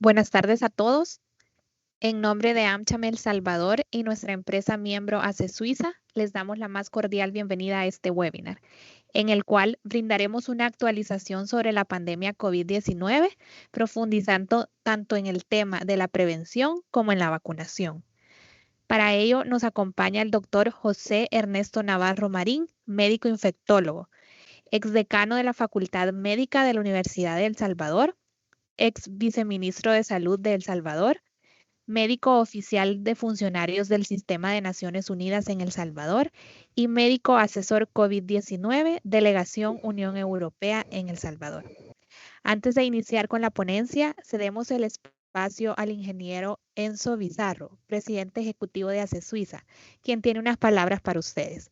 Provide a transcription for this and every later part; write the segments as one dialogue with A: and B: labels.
A: Buenas tardes a todos. En nombre de AmCham El Salvador y nuestra empresa miembro ACE Suiza, les damos la más cordial bienvenida a este webinar, en el cual brindaremos una actualización sobre la pandemia COVID-19, profundizando tanto en el tema de la prevención como en la vacunación. Para ello nos acompaña el doctor José Ernesto Navarro Marín, médico infectólogo, exdecano de la Facultad Médica de la Universidad de El Salvador, ex viceministro de Salud de El Salvador, médico oficial de funcionarios del Sistema de Naciones Unidas en El Salvador y médico asesor COVID-19, Delegación Unión Europea en El Salvador. Antes de iniciar con la ponencia, cedemos el espacio al ingeniero Enzo Bizarro, presidente ejecutivo de ACE Suiza, quien tiene unas palabras para ustedes.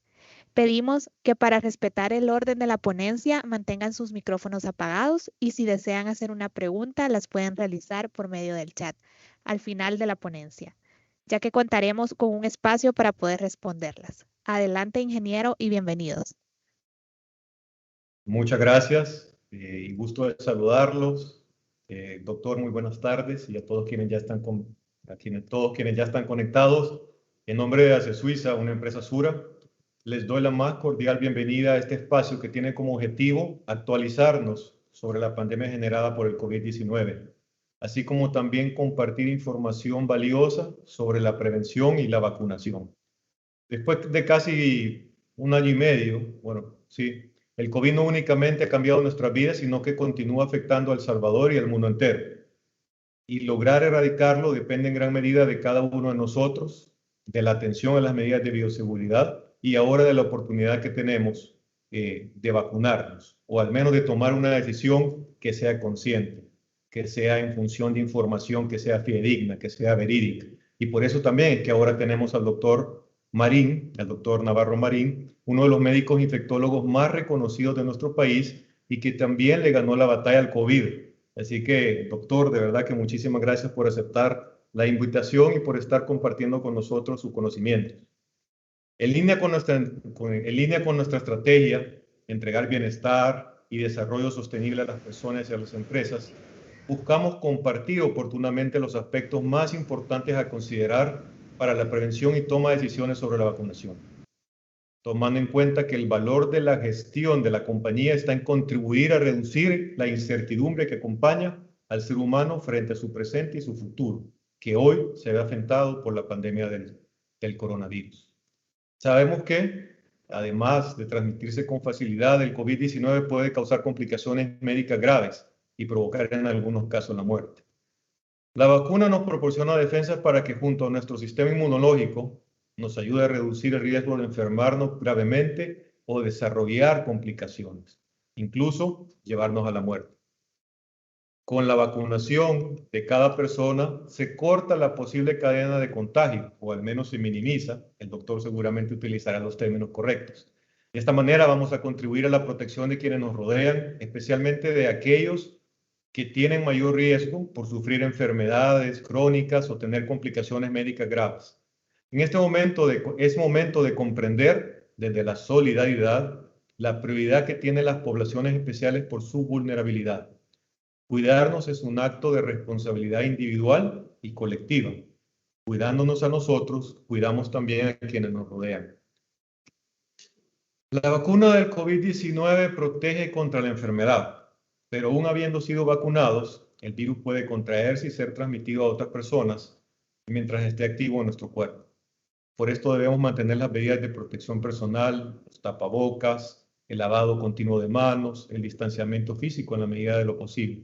A: Pedimos que para respetar el orden de la ponencia mantengan sus micrófonos apagados y si desean hacer una pregunta las pueden realizar por medio del chat al final de la ponencia, ya que contaremos con un espacio para poder responderlas. Adelante, ingeniero, y bienvenidos.
B: Muchas gracias y gusto de saludarlos. Doctor, muy buenas tardes y a todos quienes ya están conectados. En nombre de ACE Suiza, una empresa Sura, les doy la más cordial bienvenida a este espacio que tiene como objetivo actualizarnos sobre la pandemia generada por el COVID-19, así como también compartir información valiosa sobre la prevención y la vacunación. Después de casi un año y medio, el COVID no únicamente ha cambiado nuestras vidas, sino que continúa afectando a El Salvador y al mundo entero. Y lograr erradicarlo depende en gran medida de cada uno de nosotros, de la atención a las medidas de bioseguridad y ahora de la oportunidad que tenemos de vacunarnos, o al menos de tomar una decisión que sea consciente, que sea en función de información que sea fidedigna, que sea verídica. Y por eso también es que ahora tenemos al doctor Marín, el doctor Navarro Marín, uno de los médicos infectólogos más reconocidos de nuestro país y que también le ganó la batalla al COVID. Así que, doctor, de verdad que muchísimas gracias por aceptar la invitación y por estar compartiendo con nosotros su conocimiento. En línea con nuestra estrategia, entregar bienestar y desarrollo sostenible a las personas y a las empresas, buscamos compartir oportunamente los aspectos más importantes a considerar para la prevención y toma de decisiones sobre la vacunación, tomando en cuenta que el valor de la gestión de la compañía está en contribuir a reducir la incertidumbre que acompaña al ser humano frente a su presente y su futuro, que hoy se ve afectado por la pandemia del coronavirus. Sabemos que, además de transmitirse con facilidad, el COVID-19 puede causar complicaciones médicas graves y provocar en algunos casos la muerte. La vacuna nos proporciona defensas para que junto a nuestro sistema inmunológico nos ayude a reducir el riesgo de enfermarnos gravemente o desarrollar complicaciones, incluso llevarnos a la muerte. Con la vacunación de cada persona se corta la posible cadena de contagio, o al menos se minimiza. El doctor seguramente utilizará los términos correctos. De esta manera vamos a contribuir a la protección de quienes nos rodean, especialmente de aquellos que tienen mayor riesgo por sufrir enfermedades crónicas o tener complicaciones médicas graves. En este momento es momento de comprender desde la solidaridad la prioridad que tienen las poblaciones especiales por su vulnerabilidad. Cuidarnos es un acto de responsabilidad individual y colectiva. Cuidándonos a nosotros, cuidamos también a quienes nos rodean. La vacuna del COVID-19 protege contra la enfermedad, pero aún habiendo sido vacunados, el virus puede contraerse y ser transmitido a otras personas mientras esté activo en nuestro cuerpo. Por esto debemos mantener las medidas de protección personal, los tapabocas, el lavado continuo de manos, el distanciamiento físico en la medida de lo posible.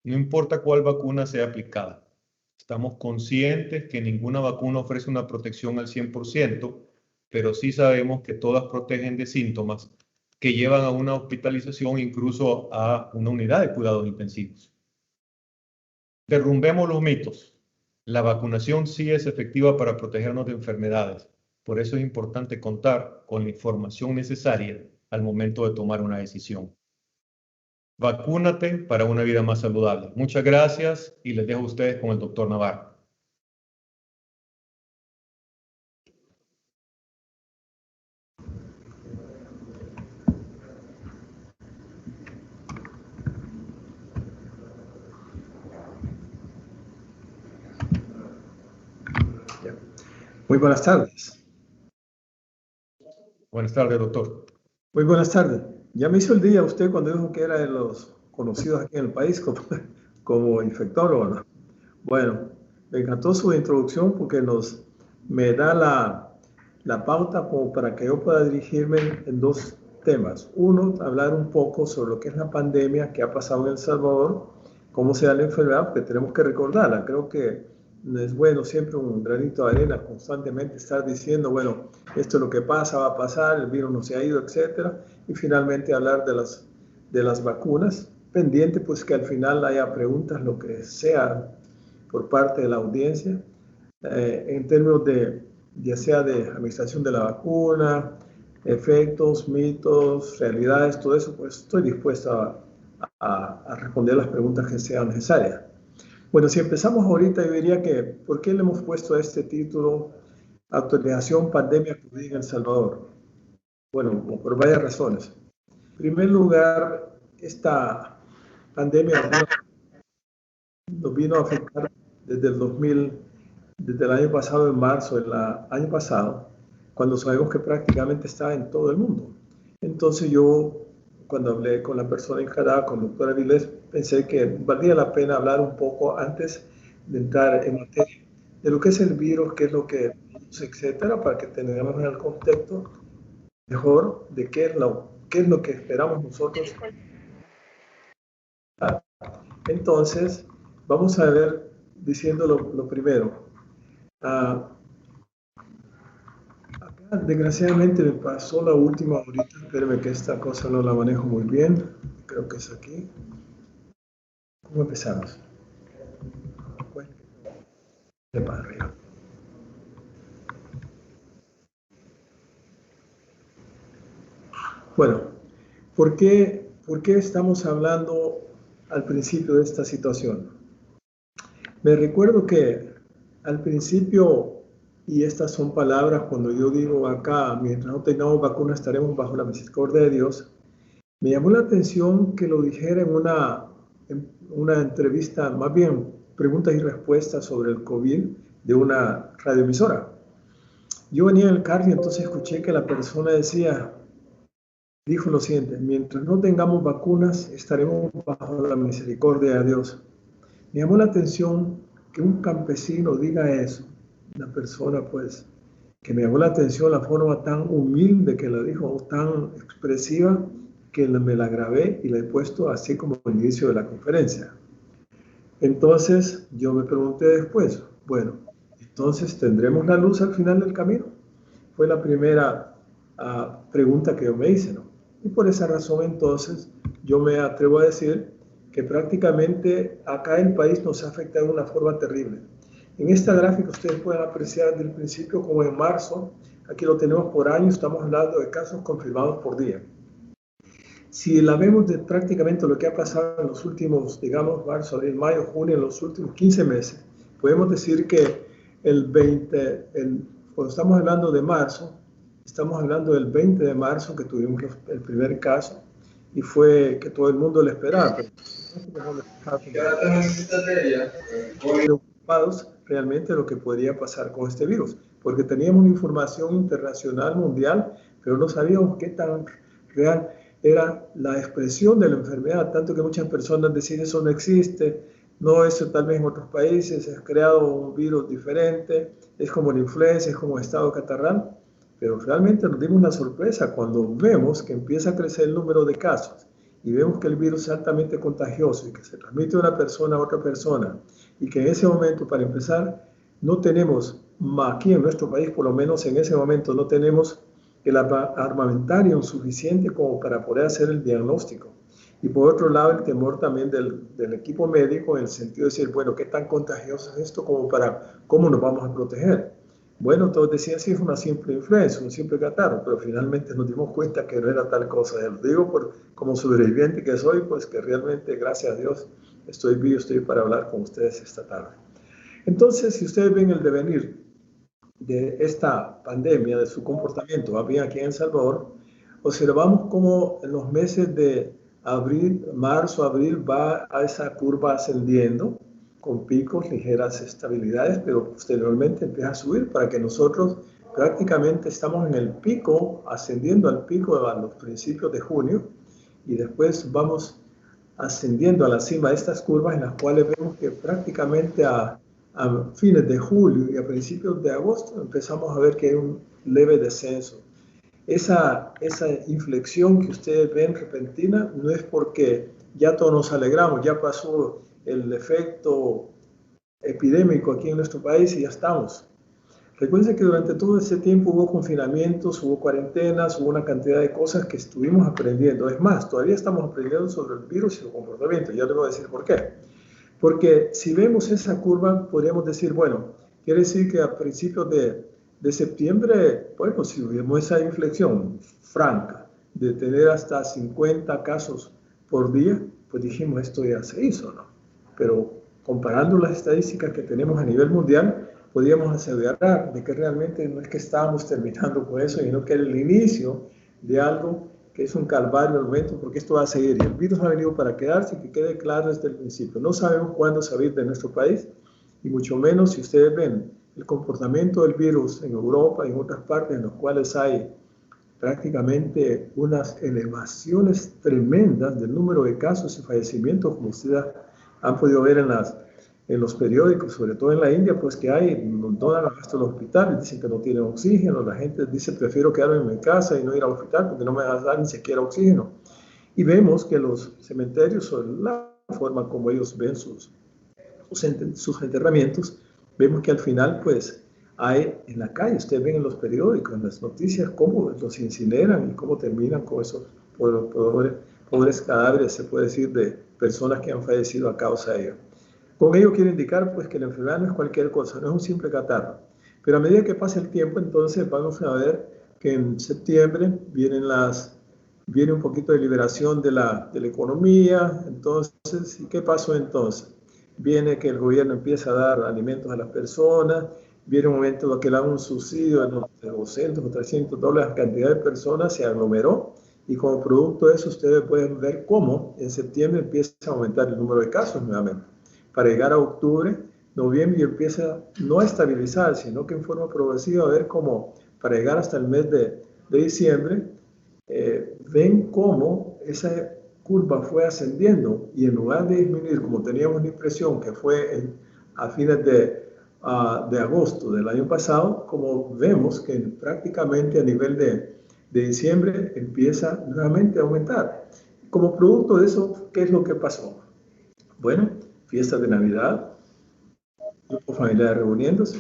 B: No importa cuál vacuna sea aplicada. Estamos conscientes que ninguna vacuna ofrece una protección al 100%, pero sí sabemos que todas protegen de síntomas que llevan a una hospitalización, incluso a una unidad de cuidados intensivos. Derrumbemos los mitos. La vacunación sí es efectiva para protegernos de enfermedades. Por eso es importante contar con la información necesaria al momento de tomar una decisión. Vacúnate para una vida más saludable. Muchas gracias y les dejo a ustedes con el doctor Navarro.
C: Muy buenas tardes.
B: Buenas tardes, doctor.
C: Muy buenas tardes. Ya me hizo el día usted cuando dijo que era de los conocidos aquí en el país como infectólogo, ¿no? Bueno, me encantó su introducción porque me da la pauta como para que yo pueda dirigirme en dos temas. Uno, hablar un poco sobre lo que es la pandemia que ha pasado en El Salvador, cómo se da la enfermedad, porque tenemos que recordarla. Creo que es bueno siempre un granito de arena constantemente estar diciendo, bueno, esto es lo que pasa, va a pasar, el virus no se ha ido, etcétera. Y finalmente hablar de las vacunas, pendiente pues que al final haya preguntas, lo que sea, por parte de la audiencia, en términos ya sea de administración de la vacuna, efectos, mitos, realidades, todo eso, pues estoy dispuesto a responder las preguntas que sean necesarias. Bueno, si empezamos ahorita, yo diría que, ¿por qué le hemos puesto a este título Actualización Pandemia COVID en El Salvador? Bueno, por varias razones. En primer lugar, esta pandemia nos vino a afectar desde el año pasado, en marzo del año pasado, cuando sabemos que prácticamente estaba en todo el mundo. Entonces yo, cuando hablé con la persona encargada, con el doctor Avilés, pensé que valía la pena hablar un poco antes de entrar en materia de lo que es el virus, qué es lo que produce, etcétera, para que tengamos el contexto mejor de qué es lo que esperamos nosotros. Entonces, vamos a ver diciendo lo primero. Acá, desgraciadamente me pasó la última ahorita. Espérenme que esta cosa no la manejo muy bien. Creo que es aquí. ¿Cómo empezamos? Bueno, de para arriba. Bueno, ¿por qué estamos hablando al principio de esta situación? Me recuerdo que al principio, y estas son palabras cuando yo digo acá, mientras no tengamos vacuna estaremos bajo la misericordia de Dios, me llamó la atención que lo dijera en una entrevista, más bien preguntas y respuestas sobre el COVID de una radioemisora. Yo venía en el carro y entonces escuché que la persona dijo lo siguiente: mientras no tengamos vacunas estaremos bajo la misericordia de Dios. Me llamó la atención que un campesino diga eso, una persona pues que me llamó la atención la forma tan humilde que la dijo, tan expresiva, que me la grabé y la he puesto así como al inicio de la conferencia. Entonces yo me pregunté después, bueno, entonces ¿tendremos la luz al final del camino? Fue la primera pregunta que yo me hice, ¿no? Y por esa razón entonces yo me atrevo a decir que prácticamente acá el país nos ha afectado de una forma terrible. En esta gráfica ustedes pueden apreciar desde el principio como en marzo, aquí lo tenemos por año, estamos hablando de casos confirmados por día. Si la vemos de prácticamente lo que ha pasado en los últimos, digamos, marzo, abril, mayo, junio, en los últimos 15 meses, podemos decir que cuando estamos hablando de marzo, estamos hablando del 20 de marzo que tuvimos el primer caso y fue que todo el mundo lo esperaba. Preocupados realmente de lo que podría pasar con este virus, porque teníamos información internacional, mundial, pero no sabíamos qué tan real era la expresión de la enfermedad, tanto que muchas personas decían eso no existe, no, eso tal vez en otros países se ha creado un virus diferente, es como la influenza, es como el estado catarral, pero realmente nos dimos una sorpresa cuando vemos que empieza a crecer el número de casos y vemos que el virus es altamente contagioso y que se transmite de una persona a otra persona y que en ese momento, para empezar, no tenemos, aquí en nuestro país por lo menos en ese momento, no tenemos el armamentario suficiente como para poder hacer el diagnóstico. Y por otro lado, el temor también del equipo médico en el sentido de decir, bueno, ¿qué tan contagioso es esto cómo nos vamos a proteger? Bueno, todos decían, sí, es una simple influenza, un simple catarro, pero finalmente nos dimos cuenta que no era tal cosa. Ya lo digo como sobreviviente que soy, pues que realmente, gracias a Dios, estoy vivo, estoy para hablar con ustedes esta tarde. Entonces, si ustedes ven el devenir de esta pandemia, de su comportamiento, va bien aquí en El Salvador, observamos cómo en los meses de marzo, abril, va a esa curva ascendiendo con picos, ligeras estabilidades, pero posteriormente empieza a subir para que nosotros prácticamente estamos en el pico, ascendiendo al pico a los principios de junio, y después vamos ascendiendo a la cima de estas curvas en las cuales vemos que prácticamente a fines de julio y a principios de agosto empezamos a ver que hay un leve descenso. Esa inflexión que ustedes ven repentina no es porque ya todos nos alegramos, ya pasó el efecto epidémico aquí en nuestro país y ya estamos. Recuerden que durante todo ese tiempo hubo confinamientos, hubo cuarentenas, hubo una cantidad de cosas que estuvimos aprendiendo. Es más, todavía estamos aprendiendo sobre el virus y su comportamiento. Ya les voy a decir por qué. Porque si vemos esa curva, podríamos decir, bueno, quiere decir que a principios de septiembre, bueno, si vemos esa inflexión franca de tener hasta 50 casos por día, pues dijimos, esto ya se hizo, ¿no? Pero comparando las estadísticas que tenemos a nivel mundial, podríamos aseverar de que realmente no es que estábamos terminando con eso, sino que era el inicio de algo que es un calvario al momento, porque esto va a seguir. Y el virus ha venido para quedarse, y que quede claro desde el principio. No sabemos cuándo salir de nuestro país, y mucho menos si ustedes ven el comportamiento del virus en Europa y en otras partes en las cuales hay prácticamente unas elevaciones tremendas del número de casos y fallecimientos, como ustedes han podido ver en los periódicos, sobre todo en la India, pues que hay un montón de gastos en los hospitales, dicen que no tienen oxígeno, la gente dice prefiero quedarme en mi casa y no ir al hospital porque no me van a dar ni siquiera oxígeno. Y vemos que los cementerios son la forma como ellos ven sus enterramientos, vemos que al final pues hay en la calle, ustedes ven en los periódicos, en las noticias, cómo los incineran y cómo terminan con esos pobres cadáveres, se puede decir, de personas que han fallecido a causa de ello. Con ello quiero indicar pues que la enfermedad no es cualquier cosa, no es un simple catarro. Pero a medida que pasa el tiempo, entonces vamos a ver que en septiembre viene un poquito de liberación de la economía. Entonces, ¿y qué pasó entonces? Viene que el gobierno empieza a dar alimentos a las personas, viene un momento en que le dan un subsidio de 200 o 300 dólares, la cantidad de personas se aglomeró, y como producto de eso ustedes pueden ver cómo en septiembre empieza a aumentar el número de casos nuevamente. Para llegar a octubre, noviembre, empieza no a estabilizar, sino que en forma progresiva a ver cómo, para llegar hasta el mes de diciembre, ven cómo esa curva fue ascendiendo, y en lugar de disminuir, como teníamos la impresión que fue a fines de agosto del año pasado, como vemos que prácticamente a nivel de diciembre empieza nuevamente a aumentar. Como producto de eso, ¿qué es lo que pasó? Bueno, fiestas de Navidad, grupos familiares reuniéndose,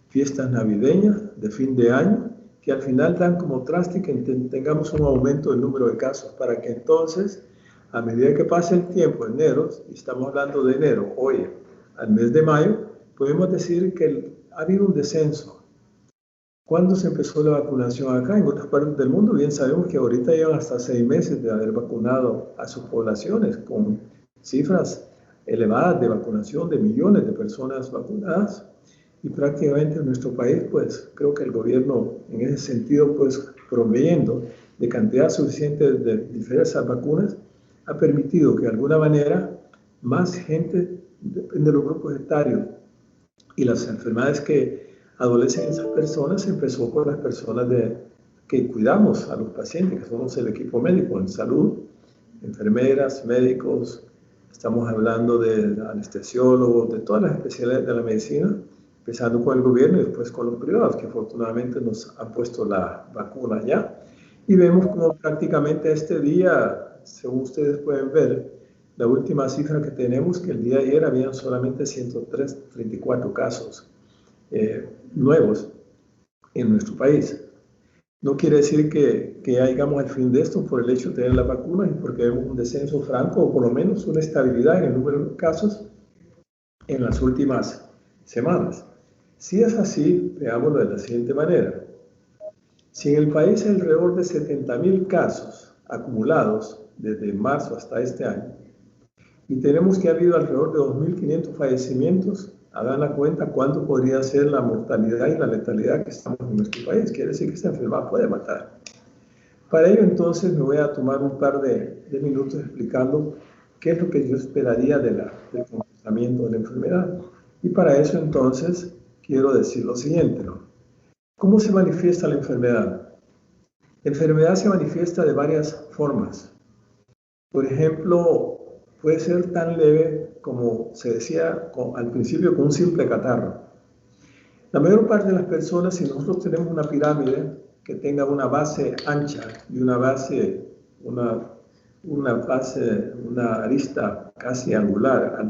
C: fiestas navideñas de fin de año, que al final dan como traste que tengamos un aumento del número de casos, para que entonces, a medida que pase el tiempo, enero, y estamos hablando de enero, hoy, al mes de mayo, podemos decir que ha habido un descenso. ¿Cuándo se empezó la vacunación acá? En otras partes del mundo, bien sabemos que ahorita llevan hasta 6 meses de haber vacunado a sus poblaciones, con cifras elevadas de vacunación, de millones de personas vacunadas, y prácticamente en nuestro país, pues creo que el gobierno en ese sentido, pues proveyendo de cantidad suficiente de diversas vacunas, ha permitido que de alguna manera más gente, depende de los grupos etarios y las enfermedades que adolecen esas personas, empezó por las personas que cuidamos a los pacientes, que somos el equipo médico en salud, enfermeras, médicos. Estamos hablando de anestesiólogos, de todas las especialidades de la medicina, empezando con el gobierno y después con los privados, que afortunadamente nos han puesto la vacuna ya. Y vemos como prácticamente este día, según ustedes pueden ver, la última cifra que tenemos, que el día de ayer habían solamente 134 casos nuevos en nuestro país. No quiere decir que ya llegamos al fin de esto por el hecho de tener la vacuna, y porque vemos un descenso franco, o por lo menos una estabilidad en el número de casos en las últimas semanas. Si es así, veámoslo de la siguiente manera. Si en el país hay alrededor de 70,000 casos acumulados desde marzo hasta este año, y tenemos que ha habido alrededor de 2.500 fallecimientos, hagan la cuenta cuánto podría ser la mortalidad y la letalidad que estamos en nuestro país. Quiere decir que esta enfermedad puede matar. Para ello, entonces, me voy a tomar un par de minutos explicando qué es lo que yo esperaría del comportamiento tratamiento de la enfermedad. Y para eso entonces quiero decir lo siguiente, ¿no? ¿Cómo se manifiesta la enfermedad? La enfermedad se manifiesta de varias formas. Por ejemplo, puede ser tan leve como se decía al principio con un simple catarro. La mayor parte de las personas, si nosotros tenemos una pirámide que tenga una base ancha y una arista casi angular,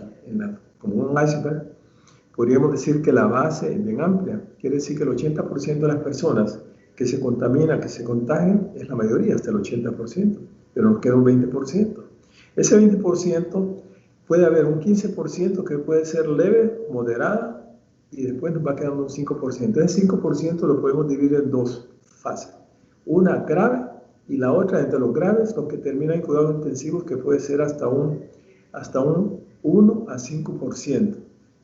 C: como un iceberg, podríamos decir que la base es bien amplia. Quiere decir que el 80% de las personas que se contaminan, que se contagian, es la mayoría, hasta el 80%, pero nos queda un 20%. Ese 20% puede haber un 15% que puede ser leve, moderada, y después nos va quedando un 5%. Ese 5% lo podemos dividir en dos fases. Una grave y la otra entre los graves, los que terminan en cuidados intensivos, que puede ser hasta un 1 a 5%.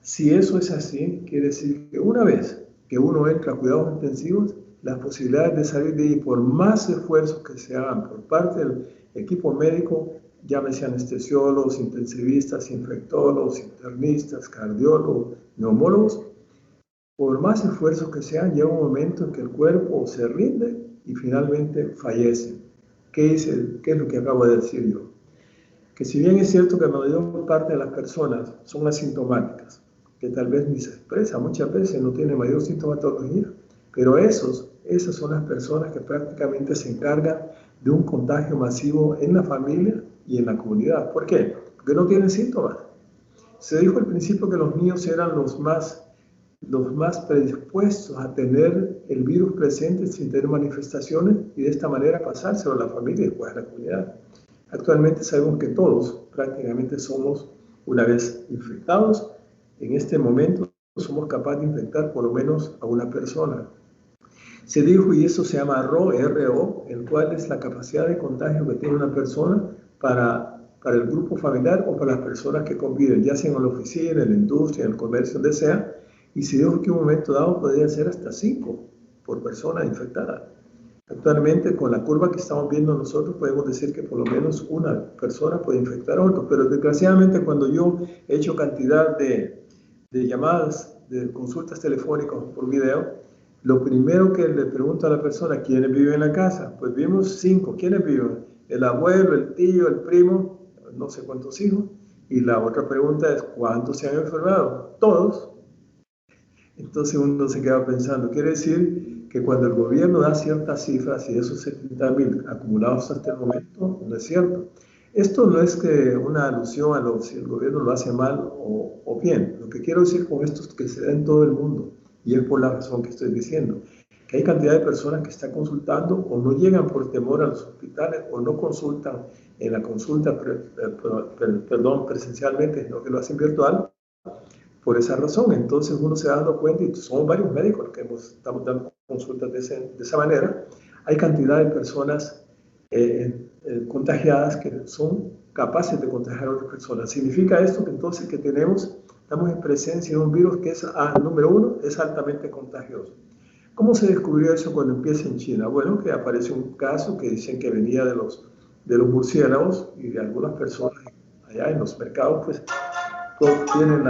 C: Si eso es así, quiere decir que una vez que uno entra a cuidados intensivos, las posibilidades de salir de ahí, por más esfuerzos que se hagan por parte del equipo médico, llámese anestesiólogos, intensivistas, infectólogos, internistas, cardiólogos, neumólogos, por más esfuerzos que sean, llega un momento en que el cuerpo se rinde y finalmente fallece. ¿Qué es lo que acabo de decir yo? Que si bien es cierto que la mayor parte de las personas son asintomáticas, que tal vez ni se expresa, muchas veces no tienen mayor sintomatología, pero esas son las personas que prácticamente se encargan de un contagio masivo en la familia y en la comunidad. ¿Por qué? Porque no tienen síntomas. Se dijo al principio que los niños eran los más predispuestos a tener el virus presente sin tener manifestaciones y de esta manera pasárselo a la familia y después a la comunidad. Actualmente sabemos que todos prácticamente somos, una vez infectados, en este momento somos capaces de infectar por lo menos a una persona. Se dijo, y eso se llama RO, el cual es la capacidad de contagio que tiene una persona para el grupo familiar o para las personas que conviven, ya sea en la oficina, en la industria, en el comercio, donde sea, y se dijo que en un momento dado podría ser hasta 5 por persona infectada. Actualmente, con la curva que estamos viendo nosotros, podemos decir que por lo menos una persona puede infectar a otro, pero desgraciadamente cuando yo he hecho cantidad de llamadas, de consultas telefónicas por video, lo primero que le pregunto a la persona, ¿quiénes viven en la casa? Pues vimos 5, ¿quiénes viven? El abuelo, el tío, el primo, no sé cuántos hijos, y la otra pregunta es, ¿cuántos se han enfermado? Todos. Entonces uno se queda pensando, quiere decir que cuando el gobierno da ciertas cifras y esos 70.000 acumulados hasta el momento, no es cierto. Esto no es que una alusión a si el gobierno lo hace mal o bien. Lo que quiero decir con esto es que se da en todo el mundo, y es por la razón que estoy diciendo, que hay cantidad de personas que están consultando o no llegan por temor a los hospitales o no consultan en la consulta presencialmente, sino que lo hacen virtual. Por esa razón, entonces uno se va dando cuenta, y somos varios médicos que estamos dando consultas de esa manera, hay cantidad de personas contagiadas que son capaces de contagiar a otras personas. Significa esto que entonces que estamos en presencia de un virus que es, número 1, es altamente contagioso. ¿Cómo se descubrió eso cuando empieza en China? Bueno, que aparece un caso que dicen que venía de los murciélagos y de algunas personas allá en los mercados, pues comen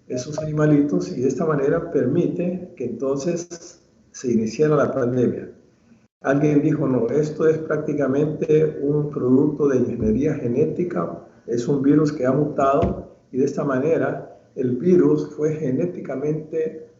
C: esos animalitos, y de esta manera permite que entonces se iniciara la pandemia. Alguien dijo, no, esto es prácticamente un producto de ingeniería genética, es un virus que ha mutado, y de esta manera el virus fue genéticamente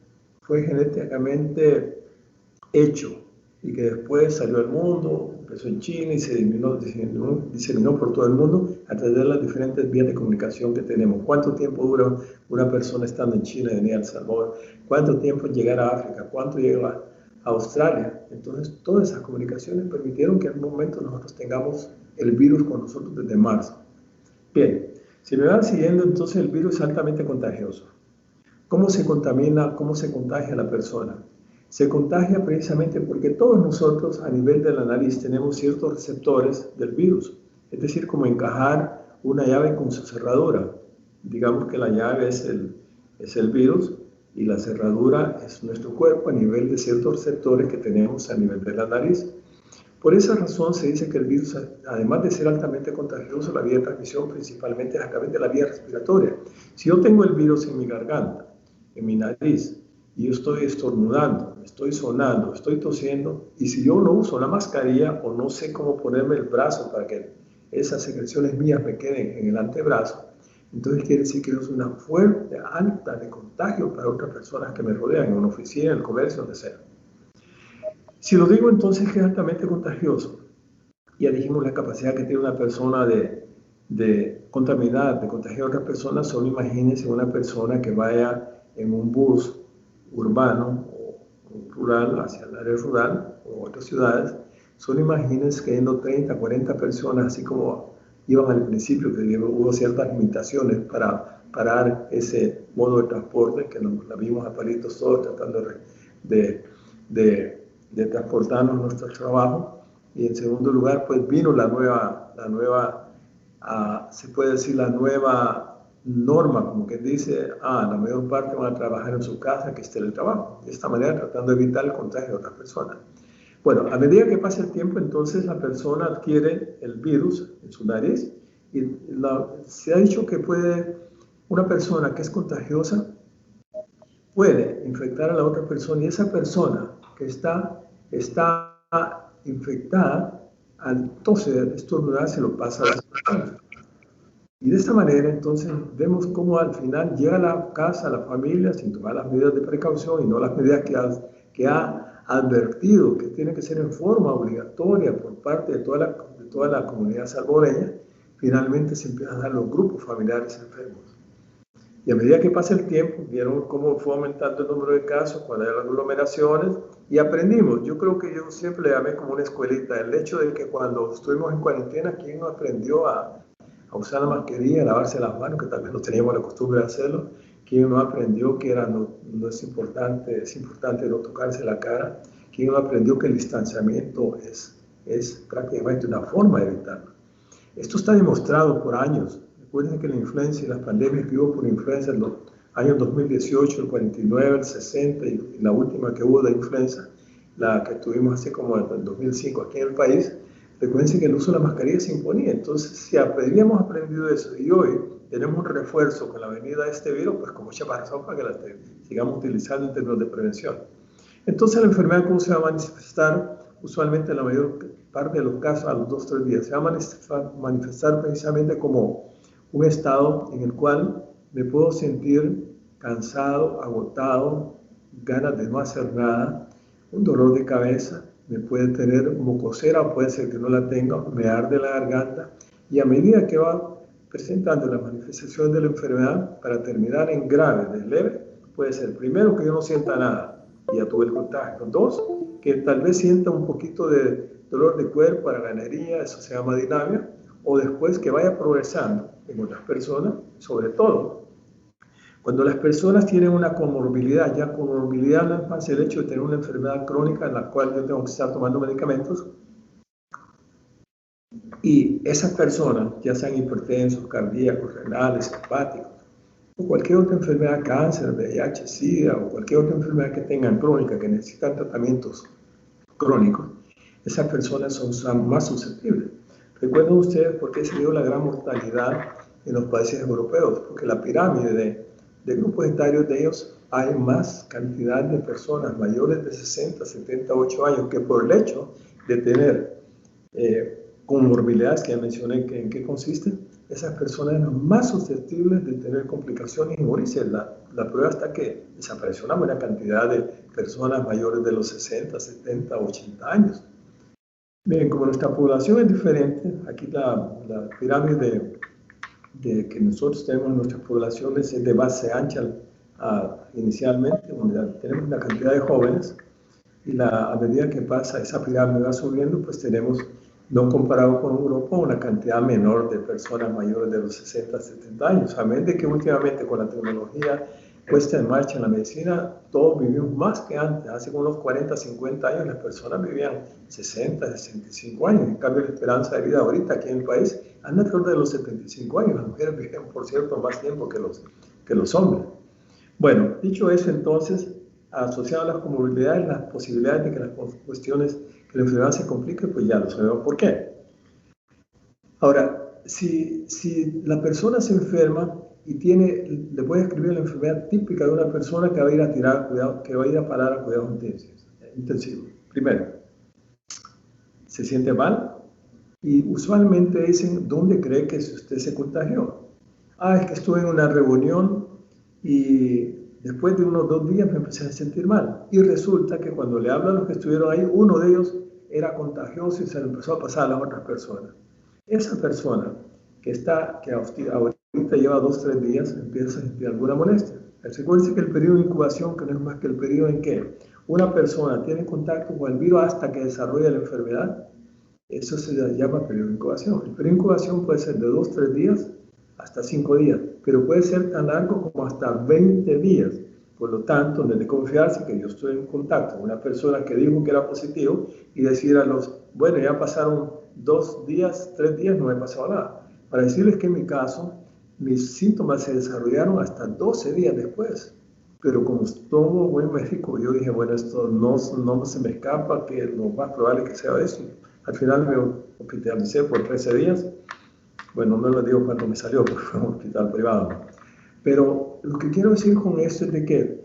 C: hecho, y que después salió al mundo, empezó en China y se diseminó por todo el mundo a través de las diferentes vías de comunicación que tenemos. ¿Cuánto tiempo dura una persona estando en China y en El Salvador? ¿Cuánto tiempo llegar a África? ¿Cuánto llega a Australia? Entonces, todas esas comunicaciones permitieron que en un momento nosotros tengamos el virus con nosotros desde marzo. Bien, si me van siguiendo, entonces el virus es altamente contagioso. ¿Cómo se contamina, cómo se contagia la persona? Se contagia precisamente porque todos nosotros a nivel de la nariz tenemos ciertos receptores del virus, es decir, como encajar una llave con su cerradura. Digamos que la llave es el virus y la cerradura es nuestro cuerpo a nivel de ciertos receptores que tenemos a nivel de la nariz. Por esa razón se dice que el virus, además de ser altamente contagioso, la vía de transmisión principalmente es a través de la vía respiratoria. Si yo tengo el virus en mi garganta, en mi nariz, y yo estoy estornudando, estoy sonando, estoy tosiendo, y si yo no uso la mascarilla o no sé cómo ponerme el brazo para que esas secreciones mías me queden en el antebrazo, entonces quiere decir que es una fuente alta de contagio para otras personas que me rodean, en una oficina, en el comercio, donde sea. Si lo digo entonces que es altamente contagioso, ya dijimos la capacidad que tiene una persona de contaminar, de contagiar a otras personas, solo imagínense una persona que vaya en un bus urbano o rural, hacia el área rural o otras ciudades, solo imagínense que yendo 30, 40 personas, así como iban al principio, que hubo ciertas limitaciones para parar ese modo de transporte, que la vimos a palitos todos tratando de transportarnos nuestro trabajo. Y en segundo lugar, pues vino la nueva se puede decir la nueva norma, como que dice, la mayor parte van a trabajar en su casa, que esté el trabajo. De esta manera, tratando de evitar el contagio de otras personas. Bueno, a medida que pasa el tiempo, entonces la persona adquiere el virus en su nariz y se ha dicho que una persona que es contagiosa puede infectar a la otra persona y esa persona que está infectada, al toser, estornudar, se lo pasa a las personas. Y de esta manera, entonces, vemos cómo al final llega a la casa, a la familia, sin tomar las medidas de precaución y no las medidas que ha advertido que tiene que ser en forma obligatoria por parte de toda la comunidad salvadoreña. Finalmente se empiezan a dar los grupos familiares enfermos. Y a medida que pasa el tiempo, vieron cómo fue aumentando el número de casos, cuando hay las aglomeraciones, y aprendimos. Yo creo que yo siempre le llamé como una escuelita. El hecho de que cuando estuvimos en cuarentena, ¿quién no aprendió a usar la mascarilla, a lavarse las manos, que tal vez no teníamos la costumbre de hacerlo? ¿Quién no aprendió que no es importante no tocarse la cara? ¿Quién no aprendió que el distanciamiento es prácticamente una forma de evitarlo? Esto está demostrado por años. Recuerden que la influenza y las pandemias que hubo por influenza en los años 2018, el 49, el 60 y la última que hubo de influenza, la que tuvimos hace como en el 2005 aquí en el país, recuerden que el uso de la mascarilla se imponía. Entonces, si habríamos aprendido eso y hoy tenemos un refuerzo con la venida de este virus, pues con mucha más razón para que la sigamos utilizando en términos de prevención. Entonces, la enfermedad, ¿cómo se va a manifestar? Usualmente en la mayor parte de los casos a los 2-3 días. Se va a manifestar precisamente como un estado en el cual me puedo sentir cansado, agotado, ganas de no hacer nada, un dolor de cabeza, me puede tener mucosera, puede ser que no la tenga, me arde la garganta, y a medida que va presentando la manifestación de la enfermedad, para terminar en grave, de leve, puede ser primero que yo no sienta nada, y ya tuve el contagio. 2, que tal vez sienta un poquito de dolor de cuerpo, haraganería, eso se llama dinamia, o después que vaya progresando en otras personas, sobre todo cuando las personas tienen una comorbilidad. Ya comorbilidad no es más el hecho de tener una enfermedad crónica en la cual yo tengo que estar tomando medicamentos, y esas personas, ya sean hipertensos, cardíacos, renales, hepáticos, o cualquier otra enfermedad, cáncer, VIH, SIDA, o cualquier otra enfermedad que tengan crónica, que necesitan tratamientos crónicos, esas personas son más susceptibles. Recuerden ustedes por qué se dio la gran mortalidad en los países europeos, porque la pirámide de grupos etarios de ellos hay más cantidad de personas mayores de 60, 78 años que por el hecho de tener comorbilidades que ya mencioné, en qué consisten, esas personas eran más susceptibles de tener complicaciones y morirse. La prueba está que desapareció una buena cantidad de personas mayores de los 60, 70, 80 años. Bien, como nuestra población es diferente, aquí la pirámide que nosotros tenemos en nuestras poblaciones es de base ancha inicialmente, donde tenemos una cantidad de jóvenes, y a medida que pasa esa pirámide va subiendo, pues tenemos, no comparado con Europa, una cantidad menor de personas mayores de los 60, 70 años. A menos de que últimamente con la tecnología puesta en marcha en la medicina, todos vivimos más que antes. Hace unos 40, 50 años las personas vivían 60, 65 años. En cambio, la esperanza de vida ahorita aquí en el país anda alrededor de los 75 años. Las mujeres viven, por cierto, más tiempo que los hombres. Bueno, dicho eso, entonces, asociado a las comorbilidades, las posibilidades de que las cuestiones que la enfermedad se complique, pues ya lo sabemos por qué. Ahora, si la persona se enferma y le voy a describir la enfermedad típica de una persona que va a ir a parar a cuidados intensivos. Primero, se siente mal y usualmente dicen, ¿dónde cree que usted se contagió? Es que estuve en una reunión y después de unos 2 días me empecé a sentir mal. Y resulta que cuando le hablan a los que estuvieron ahí, uno de ellos era contagioso y se le empezó a pasar a las otras personas. Esa persona que ahorita lleva 2-3 días, empieza a sentir alguna molestia. Recuerden que el periodo de incubación, que no es más que el periodo en que una persona tiene contacto con el virus hasta que desarrolla la enfermedad, eso se llama periodo de incubación. El periodo de incubación puede ser de 2-3 días hasta 5 días, pero puede ser tan largo como hasta 20 días. Por lo tanto, no es de confiarse que yo estoy en contacto con una persona que dijo que era positivo y decir bueno, ya pasaron 2 días, 3 días, no me ha pasado nada. Para decirles que en mi caso, mis síntomas se desarrollaron hasta 12 días después. Pero como todo buen médico, yo dije, bueno, esto no se me escapa, que lo más probable es que sea eso. Al final me hospitalicé por 13 días. Bueno, no les digo cuánto me salió, porque fue un hospital privado. Pero lo que quiero decir con esto es de que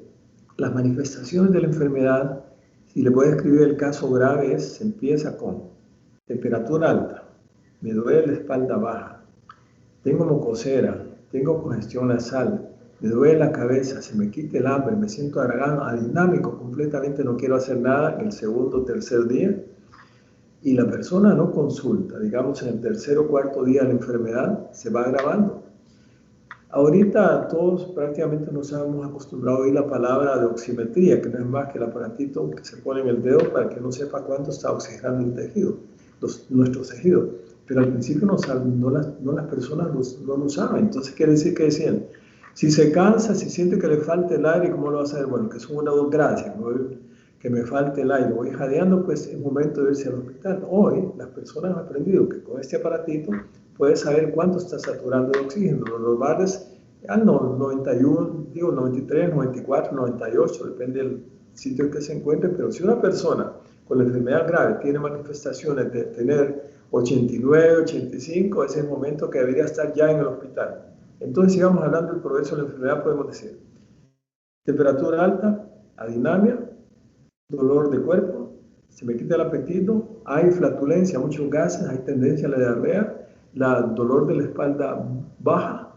C: las manifestaciones de la enfermedad, si le voy a describir el caso grave, se empieza con temperatura alta, me duele la espalda baja, tengo mocosera, tengo congestión nasal, me duele la cabeza, se me quita el hambre, me siento adinámico completamente, no quiero hacer nada en el segundo o tercer día, y la persona no consulta, digamos en el tercer o cuarto día de la enfermedad, se va agravando. Ahorita todos prácticamente nos hemos acostumbrado a oír la palabra de oximetría, que no es más que el aparatito que se pone en el dedo para que uno sepa cuánto está oxigenando el tejido, nuestros tejidos. Pero al principio las personas no lo usaban. Entonces quiere decir que decían, si se cansa, si siente que le falta el aire, ¿cómo lo va a hacer? Bueno, que son una dos gracias, ¿no? Que me falte el aire, voy jadeando, pues es momento de irse al hospital. Hoy las personas han aprendido que con este aparatito puedes saber cuánto está saturando de oxígeno. Los normales al 91, 93, 94, 98, depende del sitio en que se encuentre, pero si una persona con la enfermedad grave tiene manifestaciones de tener 89, 85, es el momento que debería estar ya en el hospital. Entonces, si vamos hablando del progreso de la enfermedad, podemos decir temperatura alta, adinamia, dolor de cuerpo, se me quita el apetito, hay flatulencia, muchos gases, hay tendencia a la diarrea, dolor de la espalda baja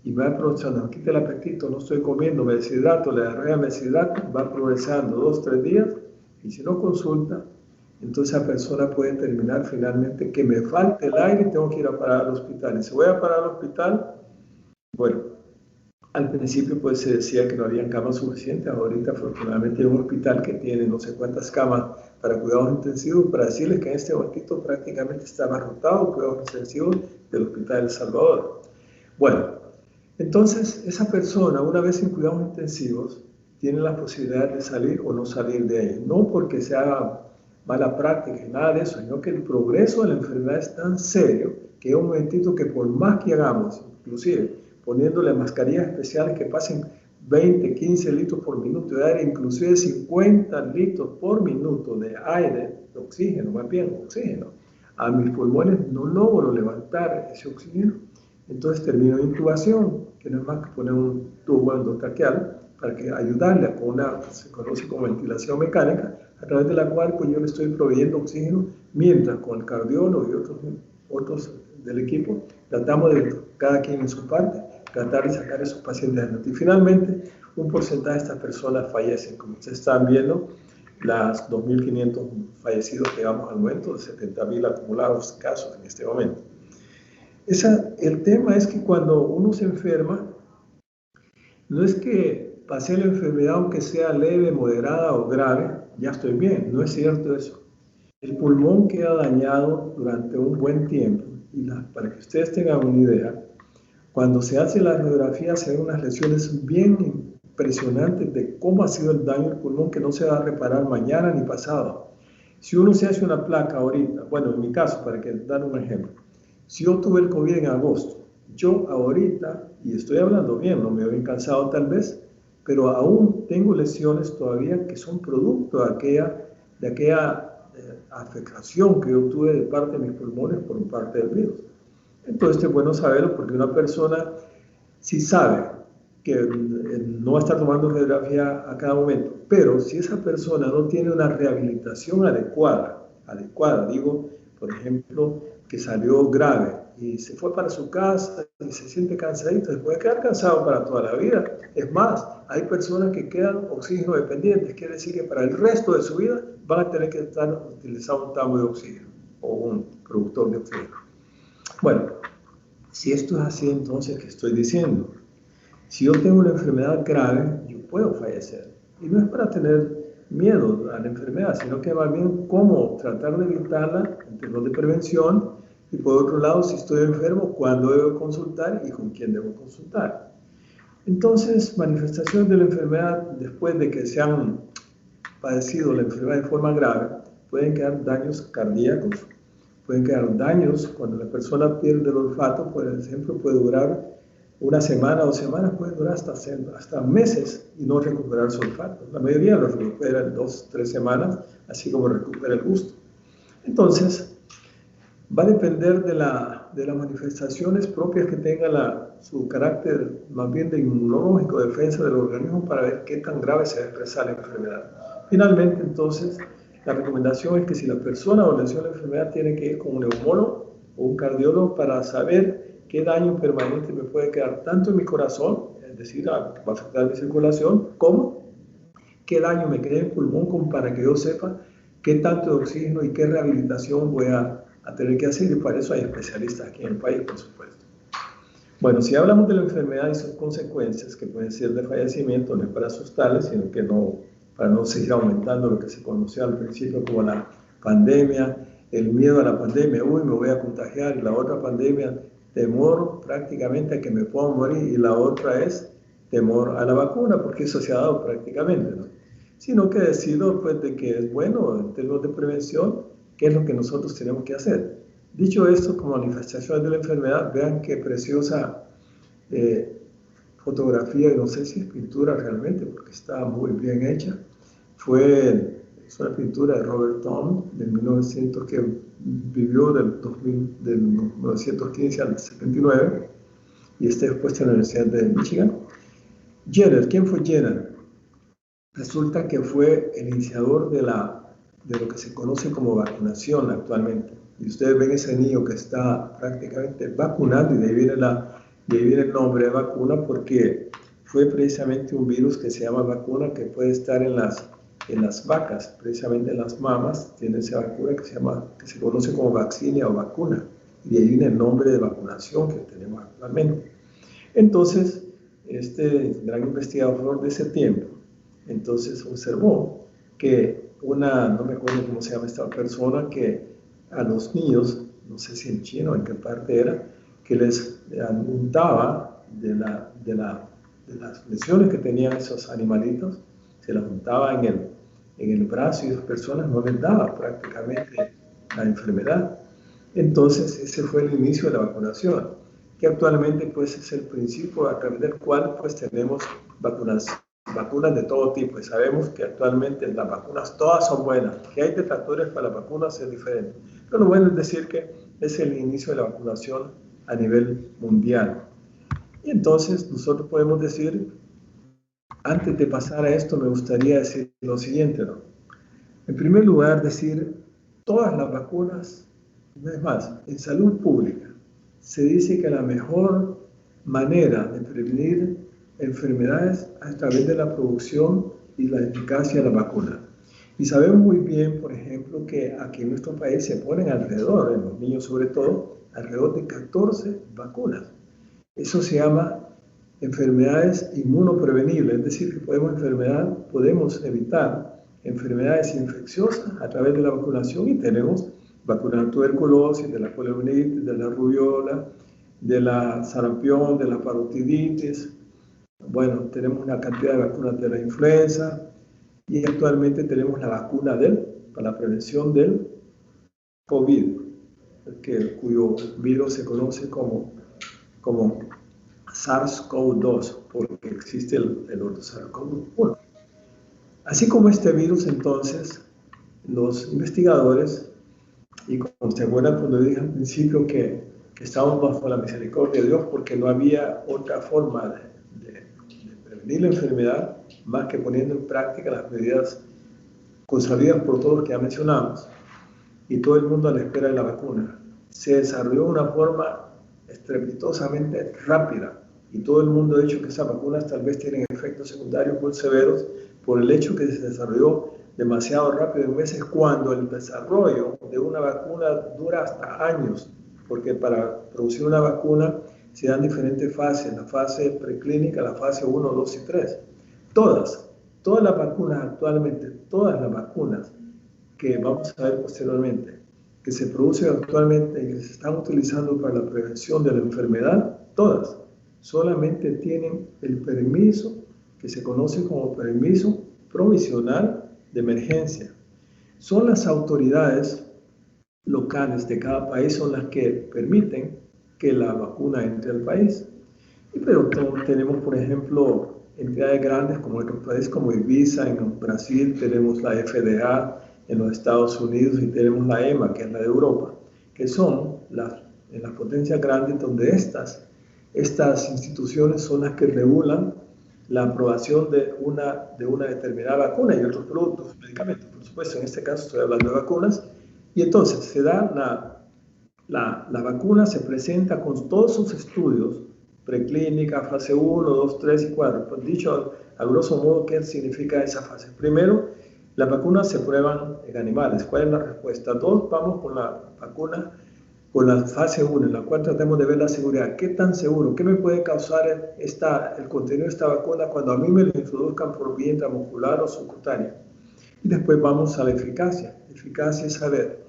C: y va progresando, me quita el apetito, no estoy comiendo, me deshidrato, la diarrea me deshidrata, va progresando 2-3 días y si no consulta, entonces esa persona puede terminar finalmente que me falte el aire y tengo que ir a parar al hospital. Y si voy a parar al hospital, bueno, al principio pues se decía que no habían camas suficientes, ahorita afortunadamente hay un hospital que tiene no sé cuántas camas para cuidados intensivos, para decirles que en este momentito prácticamente está abarrotado cuidados intensivos del Hospital de El Salvador. Bueno, entonces esa persona una vez en cuidados intensivos tiene la posibilidad de salir o no salir de ahí, no porque sea mala práctica, nada de eso, sino que el progreso de la enfermedad es tan serio que es un momentito que por más que hagamos, inclusive poniéndole mascarillas especiales que pasen 20, 15 litros por minuto de aire, inclusive 50 litros por minuto de aire, de oxígeno, más bien oxígeno, a mis pulmones no logro levantar ese oxígeno, entonces termino en intubación, que no es más que poner un tubo endotraqueal para que ayudarle con una, se conoce como ventilación mecánica, a través de la cual pues, yo le estoy proveyendo oxígeno, mientras con el cardiólogo y otros del equipo tratamos de, cada quien en su parte, tratar de sacar a esos pacientes adelante. Y finalmente, un porcentaje de estas personas fallecen. Como ustedes están viendo, las 2.500 fallecidos que llevamos al momento, de 70.000 acumulados casos en este momento. El tema es que cuando uno se enferma, no es que pasé la enfermedad aunque sea leve, moderada o grave, ya estoy bien, no es cierto eso. El pulmón queda dañado durante un buen tiempo y para que ustedes tengan una idea, cuando se hace la radiografía se ven unas lesiones bien impresionantes de cómo ha sido el daño del pulmón que no se va a reparar mañana ni pasado. Si uno se hace una placa ahorita, bueno, en mi caso, para que dar un ejemplo, si yo tuve el COVID en agosto, yo ahorita, y estoy hablando bien, no me veo cansado tal vez, pero aún tengo lesiones todavía que son producto de aquella afectación que yo tuve de parte de mis pulmones por parte del virus. Entonces es bueno saberlo porque una persona si sabe que no va a estar tomando radiografía a cada momento, pero si esa persona no tiene una rehabilitación adecuada, digo, por ejemplo, que salió grave y se fue para su casa y se siente cansadito, se puede quedar cansado para toda la vida. Es más, hay personas que quedan oxígeno dependientes, quiere decir que para el resto de su vida van a tener que estar utilizando un tambo de oxígeno o un productor de oxígeno. Bueno, si esto es así, entonces, ¿qué estoy diciendo? Si yo tengo una enfermedad grave, yo puedo fallecer. Y no es para tener miedo a la enfermedad, sino que más bien cómo tratar de evitarla en términos de prevención. Y por otro lado, si estoy enfermo, ¿cuándo debo consultar y con quién debo consultar? Entonces, manifestaciones de la enfermedad después de que se han padecido la enfermedad de forma grave, pueden quedar daños cardíacos, pueden quedar daños cuando la persona pierde el olfato, por ejemplo, puede durar una semana, 2 semanas, puede durar hasta meses y no recuperar su olfato. La mayoría lo recupera en 2, 3 semanas, así como recupera el gusto. Entonces, va a depender de las manifestaciones propias que tenga su carácter más bien de inmunológico, defensa del organismo, para ver qué tan grave se va a expresar la enfermedad. Finalmente, entonces, la recomendación es que si la persona padeció la enfermedad tiene que ir con un neumólogo o un cardiólogo para saber qué daño permanente me puede quedar tanto en mi corazón, es decir, va a afectar mi circulación, como qué daño me queda en el pulmón, como para que yo sepa qué tanto de oxígeno y qué rehabilitación voy a tener que hacer, y para eso hay especialistas aquí en el país, por supuesto. Bueno, si hablamos de la enfermedad y sus consecuencias, que pueden ser de fallecimiento, no es para asustarles, sino que para no seguir aumentando lo que se conoció al principio como la pandemia, el miedo a la pandemia, uy, me voy a contagiar, y la otra pandemia, temor prácticamente a que me pueda morir, y la otra es temor a la vacuna, porque eso se ha dado prácticamente, ¿no? Sino que decido, pues, de que es bueno, en términos de prevención, qué es lo que nosotros tenemos que hacer. Dicho esto, como manifestación de la enfermedad, vean qué preciosa fotografía, y no sé si es pintura realmente, porque está muy bien hecha. Es una pintura de Robert Thom, que vivió del 1915 al 79, y está expuesta en la Universidad de Michigan. Jenner, ¿quién fue Jenner? Resulta que fue el iniciador de lo que se conoce como vacunación actualmente. Y ustedes ven ese niño que está prácticamente vacunando, y de ahí viene el nombre de vacuna, porque fue precisamente un virus que se llama vacuna, que puede estar en las vacas, precisamente en las mamas, tiene esa vacuna que se conoce como vaccinia o vacuna. Y de ahí viene el nombre de vacunación que tenemos actualmente. Entonces, este gran investigador de ese tiempo, entonces observó que no me acuerdo cómo se llama esta persona, que a los niños, no sé si en China o en qué parte era, que les untaba de las lesiones que tenían esos animalitos, se las untaba en el brazo, y esas personas no les daba prácticamente la enfermedad. Entonces ese fue el inicio de la vacunación, que actualmente pues es el principio a través del cual pues tenemos vacunas de todo tipo, y sabemos que actualmente las vacunas todas son buenas. Que hay detractores para las vacunas es diferente, pero lo bueno es decir que es el inicio de la vacunación a nivel mundial. Y entonces nosotros podemos decir, antes de pasar a esto, me gustaría decir lo siguiente, ¿no? En primer lugar, decir, todas las vacunas, no es más, en salud pública se dice que la mejor manera de prevenir enfermedades es a través de la producción y la eficacia de la vacuna. Y sabemos muy bien, por ejemplo, que aquí en nuestro país se ponen alrededor, en los niños sobre todo, alrededor de 14 vacunas. Eso se llama enfermedades inmunoprevenibles, es decir, que podemos evitar enfermedades infecciosas a través de la vacunación, y tenemos vacunas de tuberculosis, de la poliomielitis, de la rubiola, de la sarampión, de la parotiditis. Bueno, tenemos una cantidad de vacunas de la influenza, y actualmente tenemos la vacuna para la prevención del COVID, cuyo virus se conoce como SARS-CoV-2, porque existe el otro SARS-CoV-1. Así como este virus, entonces, los investigadores, y como se acuerdan cuando dije al principio que estamos bajo la misericordia de Dios porque no había otra forma de prevenir la enfermedad más que poniendo en práctica las medidas consabidas por todos los que ya mencionamos, y todo el mundo a la espera de la vacuna. Se desarrolló de una forma estrepitosamente rápida y todo el mundo ha dicho que esas vacunas tal vez tienen efectos secundarios muy severos por el hecho que se desarrolló demasiado rápido en meses, cuando el desarrollo de una vacuna dura hasta años, porque para producir una vacuna se dan diferentes fases, la fase preclínica, la fase 1, 2 y 3. Todas las vacunas actualmente, todas las vacunas que vamos a ver posteriormente, que se producen actualmente y que se están utilizando para la prevención de la enfermedad, todas solamente tienen el permiso que se conoce como permiso provisional de emergencia. Son las autoridades locales de cada país son las que permiten que la vacuna entre al país. Pero tenemos, por ejemplo, entidades grandes como en otros países, como Anvisa en Brasil, tenemos la FDA en los Estados Unidos y tenemos la EMA, que es la de Europa, que son las potencias grandes donde estas instituciones son las que regulan la aprobación de una determinada vacuna y otros productos, medicamentos. Por supuesto, en este caso estoy hablando de vacunas. Y entonces se da la vacuna, se presenta con todos sus estudios, preclínica, fase 1, 2, 3 y 4. Pues dicho a grosso modo, ¿qué significa esa fase? Primero, las vacunas se prueban en animales. ¿Cuál es la respuesta? 2, vamos con la vacuna, con la fase 1, en la cual tratamos de ver la seguridad. ¿Qué tan seguro? ¿Qué me puede causar el contenido de esta vacuna cuando a mí me lo introduzcan por vía intramuscular o subcutánea? Y después vamos a la eficacia. La eficacia es saber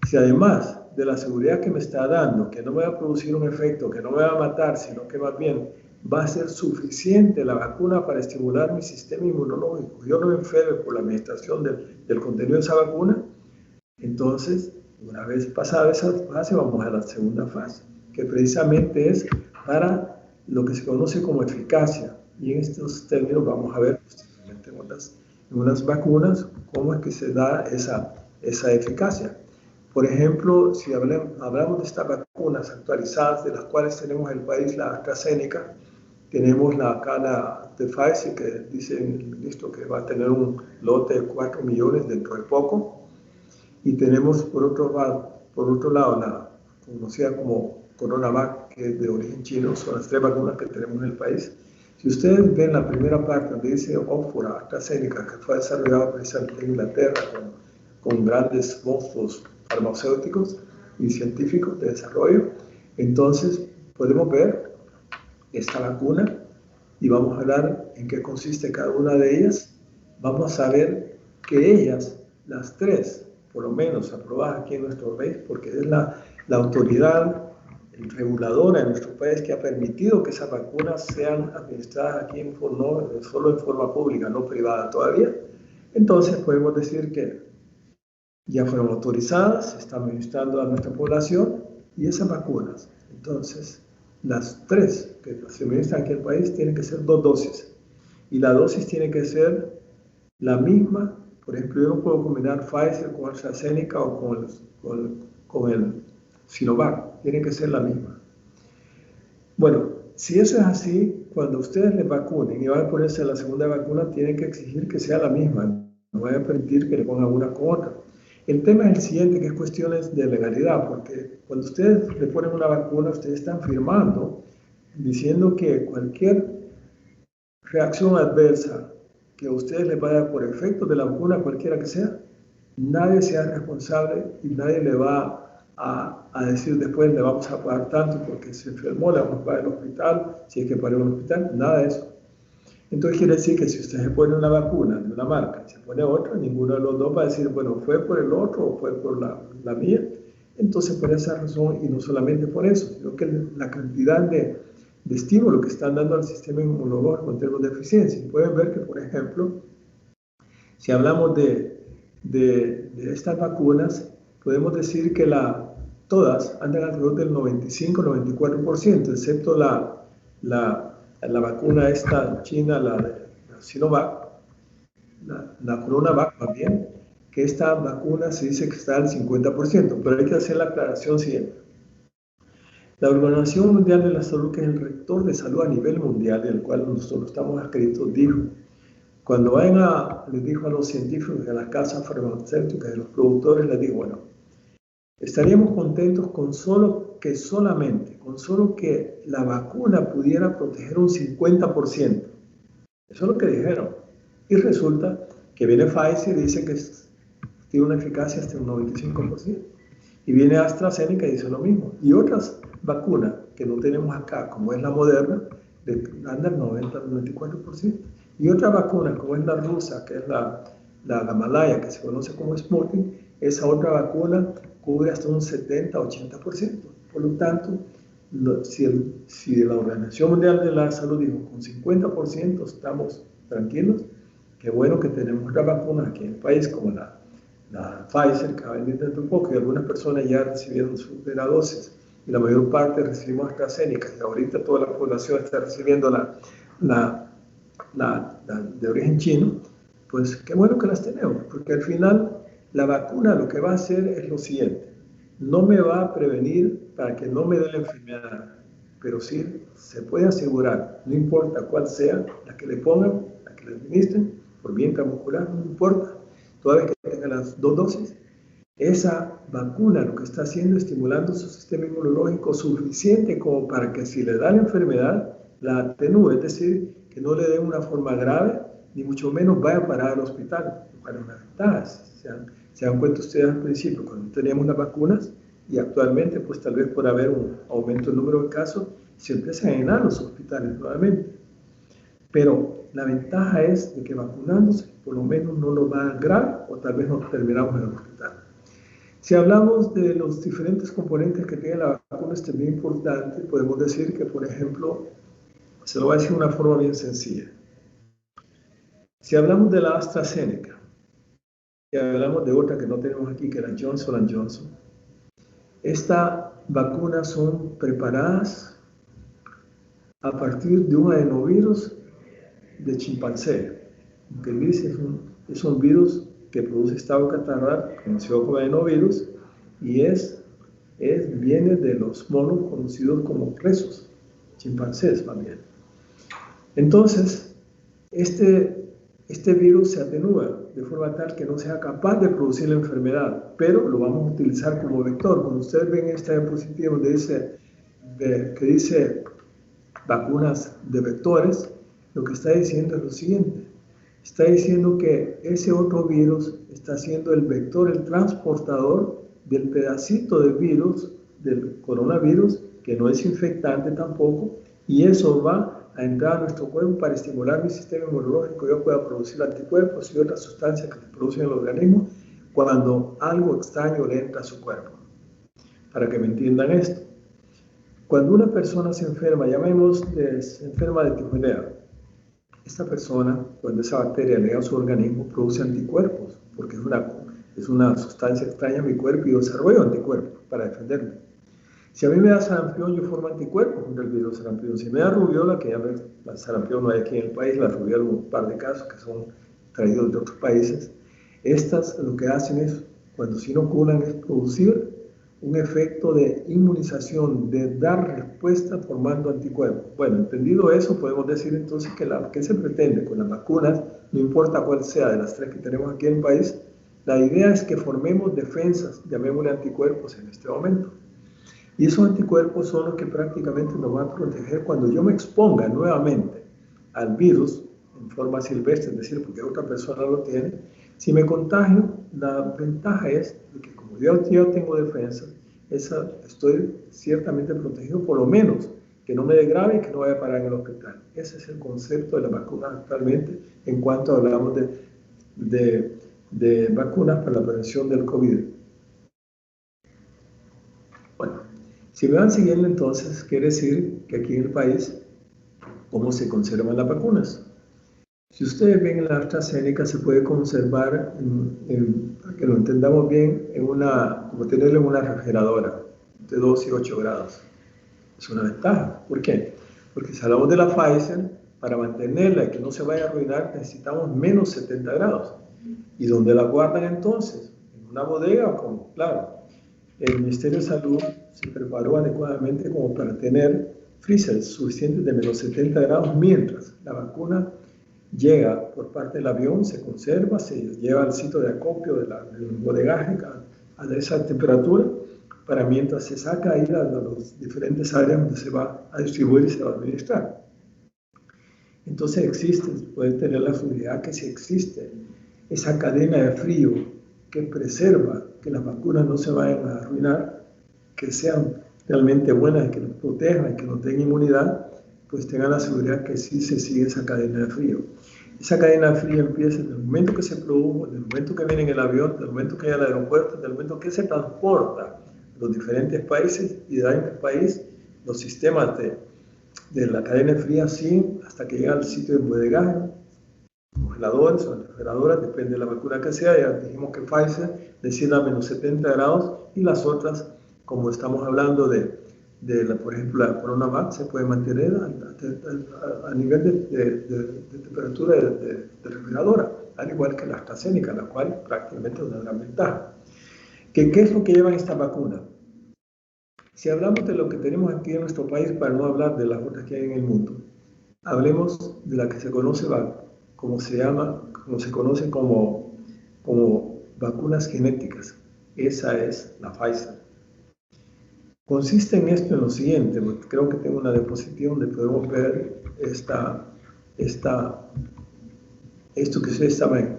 C: si además de la seguridad que me está dando, que no me va a producir un efecto, que no me va a matar, sino que más bien va a ser suficiente la vacuna para estimular mi sistema inmunológico, yo no me enferme por la administración del contenido de esa vacuna. Entonces, una vez pasada esa fase, vamos a la segunda fase, que precisamente es para lo que se conoce como eficacia. Y en estos términos vamos a ver posteriormente en unas vacunas cómo es que se da esa eficacia. Por ejemplo, si hablamos de estas vacunas actualizadas, de las cuales tenemos en el país la AstraZeneca, tenemos la de Pfizer, que dice el ministro que va a tener un lote de 4 millones dentro de poco, y tenemos por otro lado la conocida como CoronaVac, que es de origen chino. Son las 3 vacunas que tenemos en el país. Si ustedes ven la primera parte donde dice Oxford AstraZeneca, que fue desarrollada precisamente en Inglaterra con grandes monstruos farmacéuticos y científicos de desarrollo, entonces podemos ver esta vacuna y vamos a hablar en qué consiste cada una de ellas. Vamos a ver que ellas, las 3, por lo menos aprobadas aquí en nuestro país, porque es la autoridad reguladora en nuestro país que ha permitido que esas vacunas sean administradas aquí solo en forma pública, no privada todavía. Entonces podemos decir que ya fueron autorizadas, se están administrando a nuestra población, y esas vacunas, entonces, las 3 que se administran aquí en el país tienen que ser 2 dosis, y la dosis tiene que ser la misma. Por ejemplo, yo no puedo combinar Pfizer con AstraZeneca o con el Sinovac, tiene que ser la misma. Bueno, si eso es así, cuando ustedes les vacunen y van a ponerse la segunda vacuna, tienen que exigir que sea la misma, no van a permitir que le pongan una con otra. El tema es el siguiente, que es cuestiones de legalidad, porque cuando ustedes le ponen una vacuna, ustedes están firmando diciendo que cualquier reacción adversa que a ustedes les vaya por efecto de la vacuna, cualquiera que sea, nadie sea responsable y nadie le va a decir después le vamos a pagar tanto porque se enfermó, le vamos a pagar el hospital, si es que paga el hospital, nada de eso. Entonces quiere decir que si usted se pone una vacuna de una marca y se pone otra, ninguno de los dos va a decir, bueno, fue por el otro o fue por la mía. Entonces por esa razón, y no solamente por eso, sino que la cantidad de estímulo que están dando al sistema inmunológico en términos de eficiencia. Pueden ver que, por ejemplo, si hablamos de estas vacunas, podemos decir que todas andan alrededor del 95-94%, excepto la vacuna esta china, la Sinovac, la CoronaVac más bien, que esta vacuna se dice que está al 50%, pero hay que hacer la aclaración siguiente. La Organización Mundial de la Salud, que es el rector de salud a nivel mundial, del cual nosotros estamos adscritos, dijo, cuando les dijo a los científicos de las casas farmacéuticas, de los productores, les dijo, bueno, estaríamos contentos con solo que la vacuna pudiera proteger un 50%. Eso es lo que dijeron. Y resulta que viene Pfizer y dice que tiene una eficacia hasta un 95%. Y viene AstraZeneca y dice lo mismo. Y otras vacunas que no tenemos acá, como es la Moderna, anda al 90-94%. Y otra vacuna, como es la rusa, que es la Gamalaya, que se conoce como Sputnik, esa otra vacuna cubre hasta un 70-80%. Por lo tanto, si la Organización Mundial de la Salud dijo con 50% estamos tranquilos, qué bueno que tenemos otra vacuna aquí en el país, como la Pfizer, que va a venir dentro de un poco, y algunas personas ya recibieron su primera dosis, y la mayor parte recibimos AstraZeneca, y ahorita toda la población está recibiendo la de origen chino, pues qué bueno que las tenemos, porque al final la vacuna lo que va a hacer es lo siguiente, no me va a prevenir para que no me dé la enfermedad, pero sí se puede asegurar, no importa cuál sea, la que le pongan, la que le administren, por vía intramuscular, no importa, toda vez que tenga las 2 dosis, esa vacuna lo que está haciendo es estimulando su sistema inmunológico suficiente como para que si le da la enfermedad, la atenúe, es decir, que no le dé una forma grave, ni mucho menos vaya a parar al hospital, lo cual es una ventaja. Se dan cuenta ustedes al principio, cuando teníamos las vacunas, y actualmente, pues tal vez por haber un aumento del número de casos, se empiezan a llenar los hospitales nuevamente. Pero la ventaja es de que vacunándose, por lo menos no nos va a dar grave, o tal vez nos terminamos en el hospital. Si hablamos de los diferentes componentes que tiene la vacuna, es también importante, podemos decir que, por ejemplo, se lo voy a decir de una forma bien sencilla. Si hablamos de la AstraZeneca, y hablamos de otra que no tenemos aquí, que es la Johnson & Johnson, estas vacunas son preparadas a partir de un adenovirus de chimpancé. Que dice es un virus que produce estado catarral, conocido como adenovirus, y viene de los monos conocidos como presos, chimpancés más bien. Entonces, este virus se atenúa de forma tal que no sea capaz de producir la enfermedad, pero lo vamos a utilizar como vector. Cuando ustedes ven esta diapositiva donde que dice vacunas de vectores, lo que está diciendo es lo siguiente. Está diciendo que ese otro virus está siendo el vector, el transportador del pedacito de virus, del coronavirus, que no es infectante tampoco, y eso va a entrar a nuestro cuerpo para estimular mi sistema inmunológico, yo pueda producir anticuerpos y otras sustancias que se producen en el organismo cuando algo extraño le entra a su cuerpo. Para que me entiendan esto. Cuando una persona se enferma, se enferma de tifoidea, esta persona, cuando esa bacteria llega a su organismo, produce anticuerpos, porque es una sustancia extraña en mi cuerpo y yo desarrollo anticuerpos para defenderme. Si a mí me da sarampión, yo formo anticuerpos contra el virus sarampión. Si me da rubiola, que ya la sarampión no hay aquí en el país, la rubiola un par de casos que son traídos de otros países, estas lo que hacen es, cuando se inoculan, es producir un efecto de inmunización, de dar respuesta formando anticuerpos. Bueno, entendido eso, podemos decir entonces que ¿qué se pretende con las vacunas? No importa cuál sea de las 3 que tenemos aquí en el país, la idea es que formemos defensas, llamémosle anticuerpos en este momento. Y esos anticuerpos son los que prácticamente nos van a proteger cuando yo me exponga nuevamente al virus en forma silvestre, es decir, porque otra persona lo tiene. Si me contagio, la ventaja es de que como yo tengo defensa, estoy ciertamente protegido, por lo menos que no me dé grave y que no vaya a parar en el hospital. Ese es el concepto de la vacuna actualmente en cuanto hablamos de vacunas para la prevención del COVID. Bueno, si me van siguiendo entonces, quiere decir que aquí en el país, ¿cómo se conservan las vacunas? Si ustedes ven en la AstraZeneca, se puede conservar, para que lo entendamos bien, como tenerlo en una refrigeradora de 2 y 8 grados. Es una ventaja. ¿Por qué? Porque si hablamos de la Pfizer, para mantenerla y que no se vaya a arruinar, necesitamos menos 70 grados. ¿Y dónde la guardan entonces? En una bodega, como, claro. El Ministerio de Salud se preparó adecuadamente como para tener freezers suficientes de menos 70 grados mientras la vacuna llega por parte del avión, se conserva, se lleva al sitio de acopio del bodegaje a esa temperatura para mientras se saca ahí a las diferentes áreas donde se va a distribuir y se va a administrar. Entonces existe, puede tener la seguridad que si existe esa cadena de frío que preserva que las vacunas no se vayan a arruinar, que sean realmente buenas, que nos protejan y que nos den inmunidad, pues tengan la seguridad que sí se sigue esa cadena de frío. Esa cadena de frío empieza en el momento que se produjo, en el momento que viene en el avión, en el momento que llega al aeropuerto, en el momento que se transporta a los diferentes países y da en el país los sistemas de la cadena fría siguen hasta que llega al sitio de bodegaje, congeladores o refrigeradoras, depende de la vacuna que sea. Ya dijimos que Pfizer desciende a menos 70 grados y las otras, como estamos hablando por ejemplo, la CoronaVac, se puede mantener a nivel de temperatura de refrigeradora, al igual que la AstraZeneca, la cual prácticamente es una gran ventaja. ¿Qué es lo que llevan esta vacuna? Si hablamos de lo que tenemos aquí en nuestro país, para no hablar de las otras que hay en el mundo, hablemos de la que se conoce como se conoce como vacunas genéticas. Esa es la Pfizer. Consiste en esto en lo siguiente, creo que tengo una diapositiva donde podemos ver esto que ustedes saben.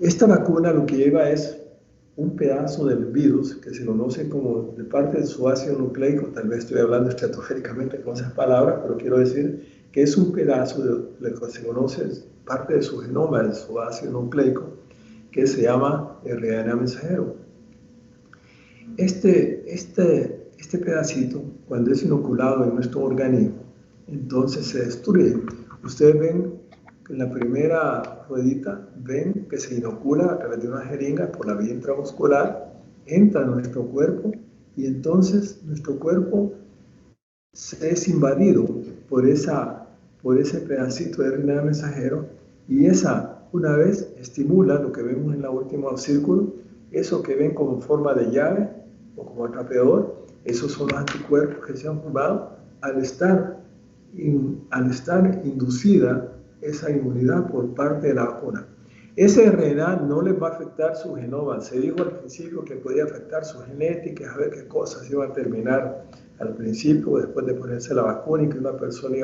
C: Esta vacuna lo que lleva es un pedazo del virus que se conoce como de parte de su ácido nucleico, tal vez estoy hablando estratosféricamente con esas palabras, pero quiero decir que es un pedazo de lo que se conoce, parte de su genoma, de su ácido nucleico, que se llama RNA mensajero. Este pedacito, cuando es inoculado en nuestro organismo, entonces se destruye. Ustedes ven en la primera ruedita, ven que se inocula a través de una jeringa por la vía intramuscular, entra a nuestro cuerpo y entonces nuestro cuerpo es invadido por ese pedacito de RNA mensajero y esa, una vez, estimula lo que vemos en el último círculo, eso que ven como forma de llave o como atrapeador, esos son los anticuerpos que se han formado al estar inducida esa inmunidad por parte de la vacuna. Ese RNA no les va a afectar su genoma. Se dijo al principio que podía afectar su genética, a ver qué cosas iban a terminar al principio, después de ponerse la vacuna y que una persona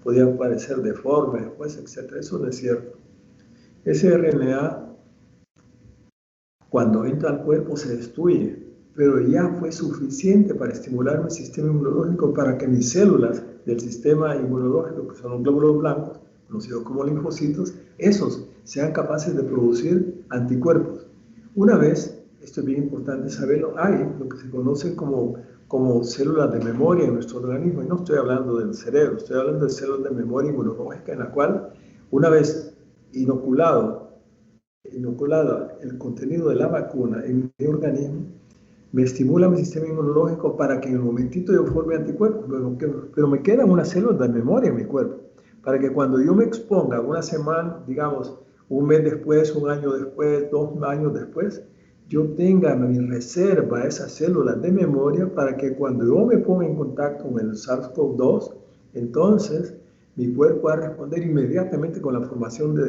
C: podía parecer deforme después, etc. Eso no es cierto. Ese RNA, cuando entra al cuerpo, se destruye, pero ya fue suficiente para estimular mi sistema inmunológico para que mis células del sistema inmunológico, que son los glóbulos blancos, conocidos como linfocitos, esos sean capaces de producir anticuerpos. Una vez, esto es bien importante saberlo, hay lo que se conocen como células de memoria en nuestro organismo, y no estoy hablando del cerebro, estoy hablando de células de memoria inmunológica en la cual, una vez inoculado el contenido de la vacuna en mi organismo, me estimula mi sistema inmunológico para que en el momentito yo forme anticuerpos, pero me quedan unas células de memoria en mi cuerpo, para que cuando yo me exponga una semana, digamos, un mes después, un año después, 2 años después, yo tenga mi reserva, esas células de memoria, para que cuando yo me ponga en contacto con el SARS-CoV-2, entonces mi cuerpo va a responder inmediatamente con la formación de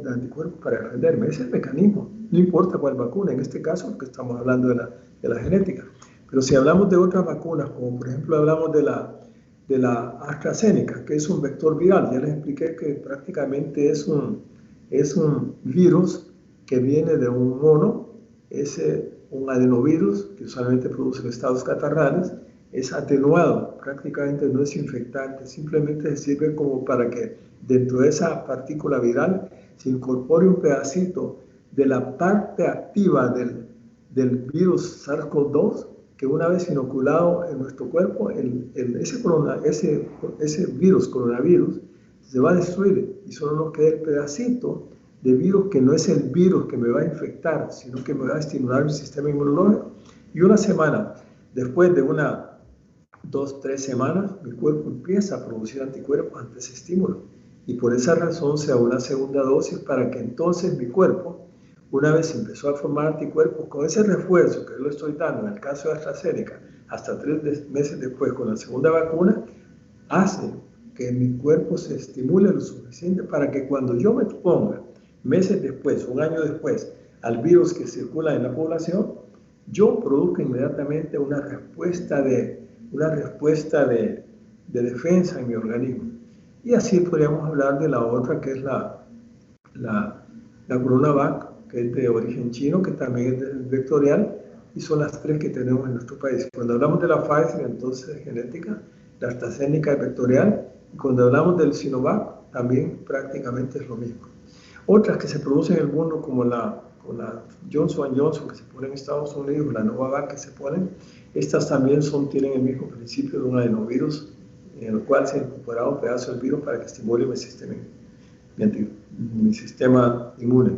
C: anticuerpos para defenderme. Ese es el mecanismo, no importa cuál vacuna, en este caso, porque estamos hablando de la genética. Pero si hablamos de otras vacunas, como por ejemplo hablamos de la AstraZeneca, que es un vector viral, ya les expliqué que prácticamente es un virus que viene de un mono, un adenovirus que usualmente produce estados catarrales, es atenuado, prácticamente no es infectante, simplemente sirve como para que dentro de esa partícula viral se incorpore un pedacito de la parte activa del virus SARS-CoV-2, que una vez inoculado en nuestro cuerpo, ese virus, coronavirus, se va a destruir y solo nos queda el pedacito de virus que no es el virus que me va a infectar, sino que me va a estimular mi sistema inmunológico. Y una semana, después de 2, 3 semanas, mi cuerpo empieza a producir anticuerpos ante ese estímulo. Y por esa razón se da una segunda dosis para que entonces mi cuerpo una vez empezó a formar anticuerpos, con ese refuerzo que yo le estoy dando, en el caso de AstraZeneca, hasta 3 meses después con la segunda vacuna, hace que mi cuerpo se estimule lo suficiente para que cuando yo me exponga meses después, un año después, al virus que circula en la población, yo produzca inmediatamente una respuesta de defensa en mi organismo. Y así podríamos hablar de la otra, que es la CoronaVac, que es de origen chino, que también es vectorial, y son las 3 que tenemos en nuestro país. Cuando hablamos de la Pfizer, entonces es genética, la AstraZeneca es vectorial, y cuando hablamos del Sinovac, también prácticamente es lo mismo. Otras que se producen en el mundo, como la Johnson & Johnson, que se pone en Estados Unidos, la Novavax que se ponen, estas también tienen el mismo principio de un adenovirus, en el cual se ha incorporado un pedazo del virus para que estimule mi sistema inmune.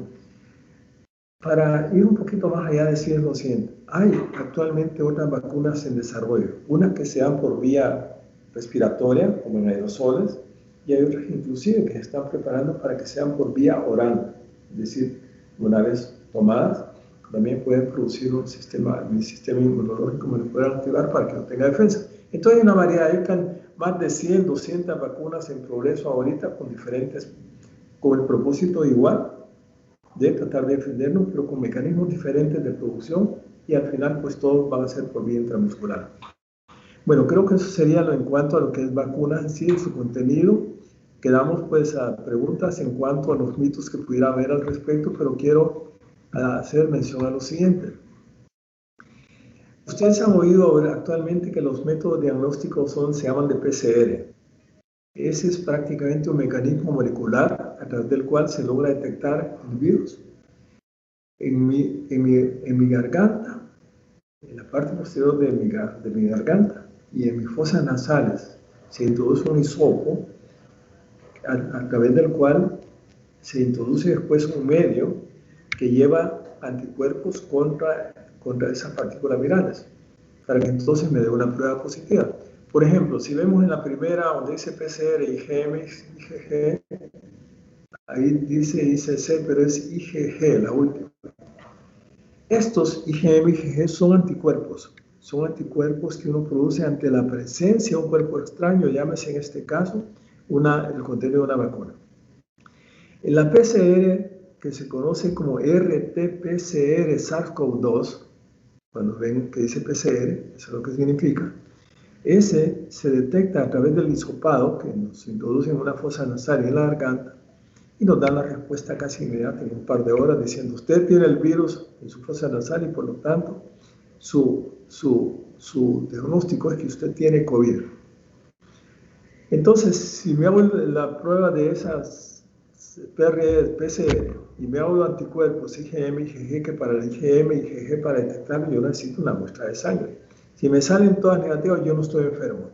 C: Para ir un poquito más allá, decir lo siguiente: hay actualmente otras vacunas en desarrollo, unas que se dan por vía respiratoria, como en aerosoles, y hay otras inclusive que se están preparando para que sean por vía oral, es decir, una vez tomadas, también pueden producir mi sistema inmunológico me lo pueden activar para que no tenga defensa. Entonces hay una variedad, hay más de 100, 200 vacunas en progreso ahorita con el propósito igual de tratar de defendernos, pero con mecanismos diferentes de producción, y al final pues todos van a ser por vía intramuscular. Bueno, creo que eso sería en cuanto a lo que es vacunas en sí, en su contenido. Quedamos pues a preguntas en cuanto a los mitos que pudiera haber al respecto, pero quiero hacer mención a lo siguiente. Ustedes han oído actualmente que los métodos diagnósticos se llaman de PCR. Ese es prácticamente un mecanismo molecular a través del cual se logra detectar el virus. En mi garganta, en la parte posterior de mi garganta y en mis fosas nasales, se introduce un hisopo a través del cual se introduce después un medio que lleva anticuerpos contra esas partículas virales, para que entonces me dé una prueba positiva. Por ejemplo, si vemos en la primera donde dice PCR, IgM, IgG, ahí dice IgC, pero es IgG, la última. Estos IgM y IgG son anticuerpos que uno produce ante la presencia de un cuerpo extraño, llámese en este caso el contenido de una vacuna. En la PCR, que se conoce como RT-PCR SARS-CoV-2, cuando ven que dice PCR, eso es lo que significa, ese se detecta a través del hisopado que nos introduce en una fosa nasal y en la garganta, y nos dan la respuesta casi inmediata en un par de horas diciendo: usted tiene el virus en su fosa nasal y por lo tanto su diagnóstico es que usted tiene COVID. Entonces, si me hago la prueba de esas PCR y me hago los anticuerpos IgM y IgG, que para el IgM y IgG para detectarlo yo necesito una muestra de sangre. Si me salen todas negativas, yo no estoy enfermo.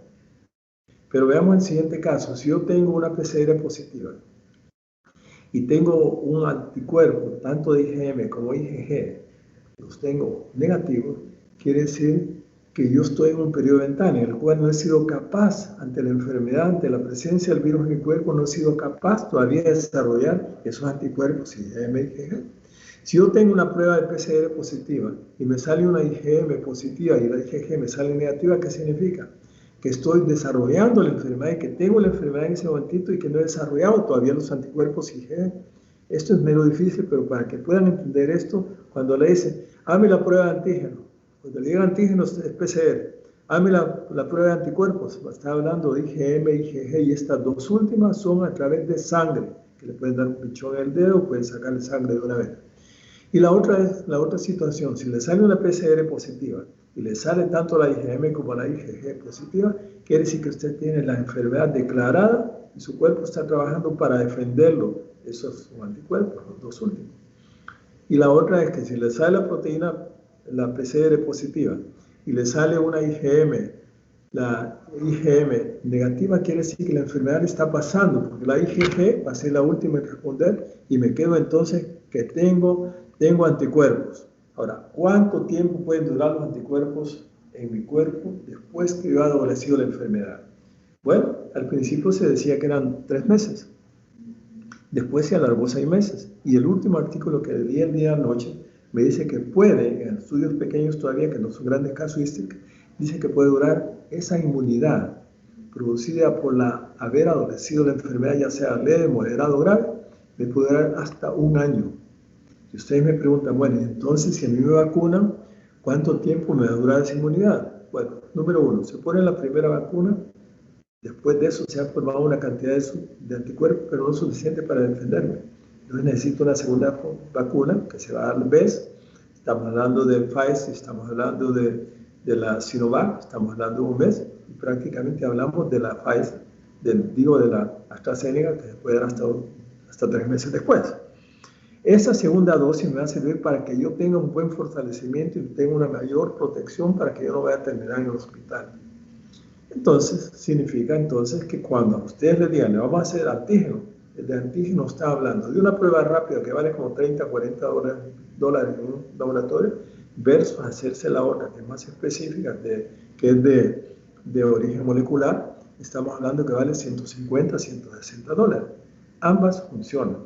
C: Pero veamos el siguiente caso. Si yo tengo una PCR positiva y tengo un anticuerpo, tanto de IgM como IgG, los tengo negativos, quiere decir que yo estoy en un periodo de ventana en el cual no he sido capaz, ante la enfermedad, ante la presencia del virus en mi cuerpo, no he sido capaz todavía de desarrollar esos anticuerpos IgM y IgG. Si yo tengo una prueba de PCR positiva y me sale una IgM positiva y la IgG me sale negativa, ¿qué significa? Que estoy desarrollando la enfermedad y que tengo la enfermedad en ese momentito y que no he desarrollado todavía los anticuerpos IgG. Esto es medio difícil, pero para que puedan entender esto, cuando le dicen, hazme la prueba de antígeno, cuando le digan antígenos es PCR, hazme la prueba de anticuerpos, está hablando de IgM, IgG, y estas dos últimas son a través de sangre, que le pueden dar un pinchón en el dedo, pueden sacarle sangre de una vez. Y la otra situación, si le sale una PCR positiva y le sale tanto la IgM como la IgG positiva, quiere decir que usted tiene la enfermedad declarada y su cuerpo está trabajando para defenderlo. Esos son anticuerpos, los dos últimos. Y la otra es que si le sale la proteína, la PCR positiva, y le sale una IgM, la IgM negativa, quiere decir que la enfermedad está pasando, porque la IgG va a ser la última en responder y me quedo entonces que tengo anticuerpos. Ahora, ¿cuánto tiempo pueden durar los anticuerpos en mi cuerpo después que yo he adolecido la enfermedad? Bueno, al principio se decía que eran 3 meses. Después se alargó 6 meses. Y el último artículo que leí el día de anoche me dice que puede, en estudios pequeños todavía, que no son grandes casuísticas, dice que puede durar esa inmunidad producida por haber adolecido la enfermedad, ya sea leve, moderada o grave, me puede durar hasta 1 año. Si ustedes me preguntan, bueno, entonces si a mí me vacunan, ¿cuánto tiempo me va a durar esa inmunidad? Bueno, número 1, se pone la primera vacuna, después de eso se ha formado una cantidad de anticuerpos, pero no suficiente para defenderme. Entonces necesito una segunda vacuna que se va a dar al mes. Estamos hablando de Pfizer, estamos hablando de la Sinovac, estamos hablando de 1 mes, y prácticamente hablamos de la Pfizer, de la AstraZeneca, que se puede dar hasta 3 meses después. Esa segunda dosis me va a servir para que yo tenga un buen fortalecimiento y tenga una mayor protección para que yo no vaya a terminar en el hospital. Entonces, significa entonces que cuando a ustedes les digan, le vamos a hacer antígeno, el de antígeno está hablando de una prueba rápida que vale como 30, 40 dólares en un laboratorio, versus hacerse la otra, que es más específica, que es de origen molecular, estamos hablando que vale 150, 160 dólares. Ambas funcionan,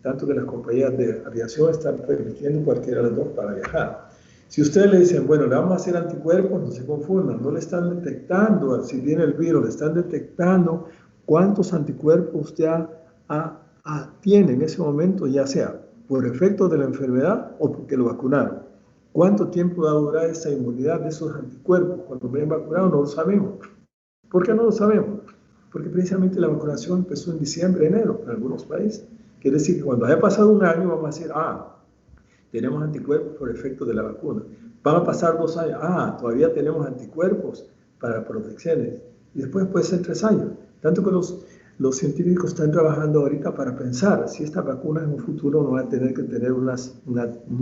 C: tanto que las compañías de aviación están permitiendo cualquiera de las dos para viajar. Si ustedes le dicen, bueno, le vamos a hacer anticuerpos, no se confundan, no le están detectando, si viene el virus, le están detectando cuántos anticuerpos usted tiene en ese momento, ya sea por efecto de la enfermedad o porque lo vacunaron. ¿Cuánto tiempo va a durar esa inmunidad de esos anticuerpos? Cuando me han vacunado no lo sabemos. ¿Por qué no lo sabemos? Porque precisamente la vacunación empezó en diciembre, enero, en algunos países. Quiere decir que cuando haya pasado 1 año vamos a decir, tenemos anticuerpos por efecto de la vacuna. Van a pasar 2 años, todavía tenemos anticuerpos para protecciones. Y después puede ser 3 años. Tanto que los científicos están trabajando ahorita para pensar si esta vacuna en un futuro no va a tener que tener un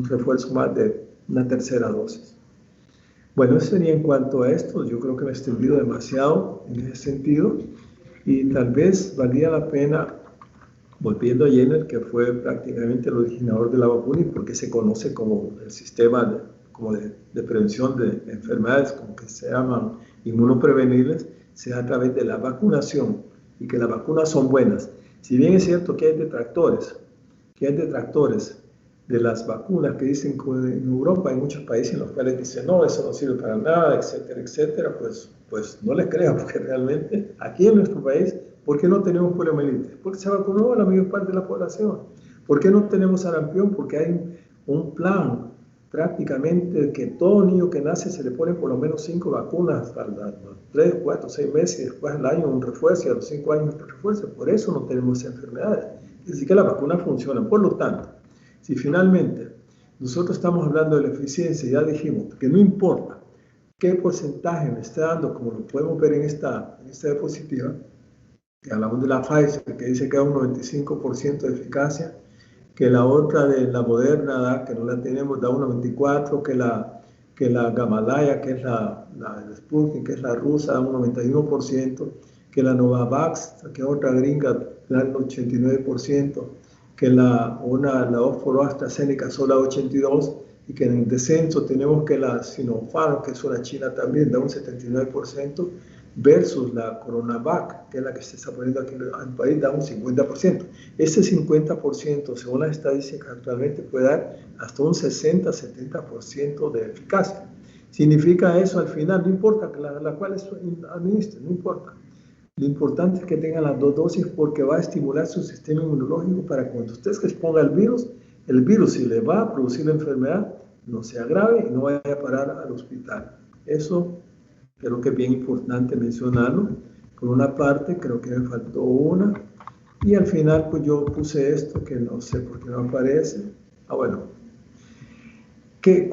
C: refuerzo más de una tercera dosis. Bueno, eso sería en cuanto a esto. Yo creo que me he extendido demasiado en ese sentido y tal vez valía la pena, volviendo a Jenner, que fue prácticamente el originador de la vacuna y porque se conoce como el sistema de prevención de enfermedades, como que se llaman inmunoprevenibles, sea a través de la vacunación y que las vacunas son buenas. Si bien es cierto que hay detractores de las vacunas que dicen que en Europa hay muchos países en los cuales dicen no, eso no sirve para nada, etcétera, etcétera, pues no les crean, porque realmente aquí en nuestro país, ¿por qué no tenemos poliomielitis? Porque se vacunó a la mayor parte de la población. ¿Por qué no tenemos sarampión? Porque hay un plan prácticamente que todo niño que nace se le pone por lo menos 5 vacunas a los 3, 4, 6 meses y después al año un refuerzo y a los 5 años otro refuerzo. Por eso no tenemos enfermedades. Es decir, que las vacunas funcionan. Por lo tanto, si finalmente nosotros estamos hablando de la eficiencia, ya dijimos que no importa qué porcentaje me está dando, como lo podemos ver en esta diapositiva, que hablamos de la Pfizer, que dice que da un 95% de eficacia, que la otra de la Moderna, que no la tenemos, da un 94%, que la Gamalaya, que es la Sputnik, que es la rusa, da un 91%, que la Novavax, que es otra gringa, da un 89%, que la Oxford AstraZeneca solo da 82%, y que en el descenso tenemos que la Sinopharm, que es una china también, da un 79%, versus la Coronavac, que es la que se está poniendo aquí en el país, da un 50%. Ese 50%, según las estadísticas actualmente, puede dar hasta un 60-70% de eficacia. Significa eso al final, no importa la cual administre, no importa. Lo importante es que tengan las 2 dosis porque va a estimular su sistema inmunológico para que cuando usted se exponga al virus, el virus, si le va a producir la enfermedad, no se agrave y no vaya a parar al hospital. Eso creo que es bien importante mencionarlo. Por una parte, creo que me faltó una. Y al final, pues yo puse esto que no sé por qué no aparece. Bueno. ¿Qué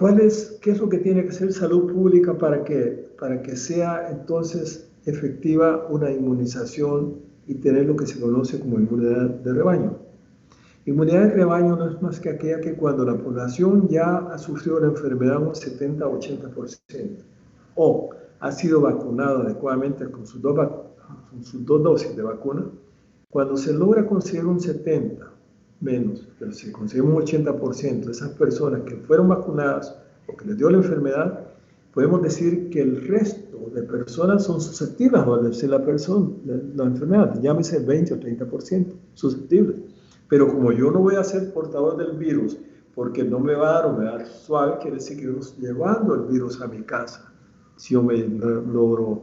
C: es lo que tiene que hacer salud pública para que sea entonces efectiva una inmunización y tener lo que se conoce como inmunidad de rebaño? Inmunidad de rebaño no es más que aquella que cuando la población ya ha sufrido la enfermedad un 70-80% o ha sido vacunado adecuadamente con sus dos dosis de vacuna, cuando se logra conseguir un 70% menos, pero si conseguimos un 80% de esas personas que fueron vacunadas o que les dio la enfermedad, podemos decir que el resto de personas son susceptibles a valerse la enfermedad, llámese 20 o 30% susceptibles. Pero como yo no voy a ser portador del virus, porque no me va a dar o me va a dar suave, quiere decir que yo estoy llevando el virus a mi casa. Si yo me logro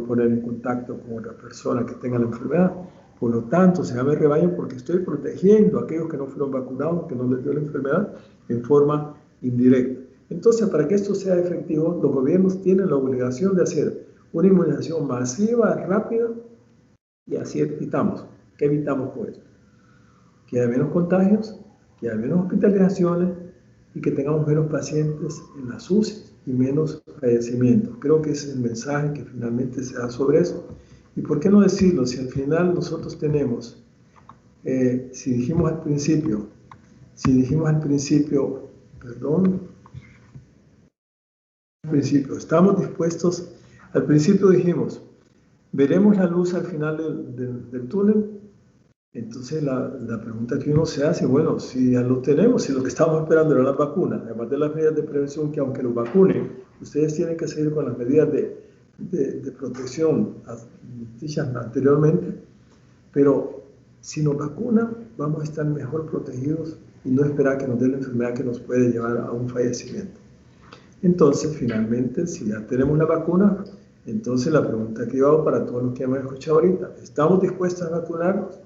C: poner en contacto con otra persona que tenga la enfermedad. Por lo tanto, se llama rebaño porque estoy protegiendo a aquellos que no fueron vacunados, que no les dio la enfermedad, en forma indirecta. Entonces, para que esto sea efectivo, los gobiernos tienen la obligación de hacer una inmunización masiva, rápida, y así evitamos. ¿Qué evitamos con esto? Que haya menos contagios, que haya menos hospitalizaciones y que tengamos menos pacientes en las UCI y menos fallecimientos. Creo que ese es el mensaje que finalmente se da sobre eso. ¿Y por qué no decirlo? Si al final nosotros tenemos, si dijimos al principio, estamos dispuestos, al principio dijimos, veremos la luz al final del túnel. Entonces la pregunta que uno se hace, bueno, si ya lo tenemos, si lo que estamos esperando era la vacuna, además de las medidas de prevención que aunque los vacunen, ustedes tienen que seguir con las medidas de protección dichas anteriormente, pero si nos vacunan vamos a estar mejor protegidos y no esperar que nos dé la enfermedad que nos puede llevar a un fallecimiento. Entonces, finalmente, si ya tenemos la vacuna, entonces la pregunta que yo hago para todos los que hemos escuchado ahorita, ¿estamos dispuestos a vacunarnos?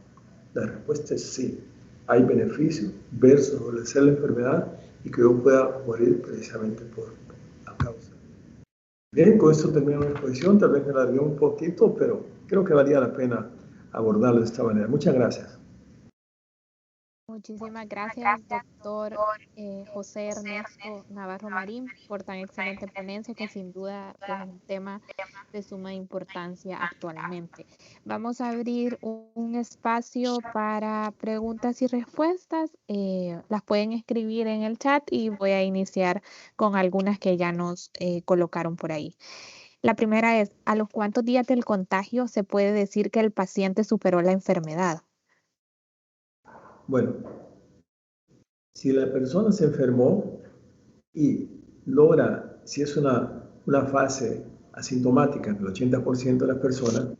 C: La respuesta es sí. Hay beneficios versus resolver la enfermedad y que yo pueda morir precisamente por la causa. Bien, con esto termino mi exposición. Tal vez me alargué un poquito, pero creo que valía la pena abordarlo de esta manera. Muchas gracias.
A: Muchísimas gracias, doctor José Ernesto Navarro Marín, por tan excelente ponencia que sin duda pues, es un tema de suma importancia actualmente. Vamos a abrir un espacio para preguntas y respuestas. Las pueden escribir en el chat y voy a iniciar con algunas que ya nos colocaron por ahí. La primera es, ¿a los cuántos días del contagio se puede decir que el paciente superó la enfermedad?
C: Bueno, si la persona se enfermó y logra, si es una fase asintomática en el 80% de las personas,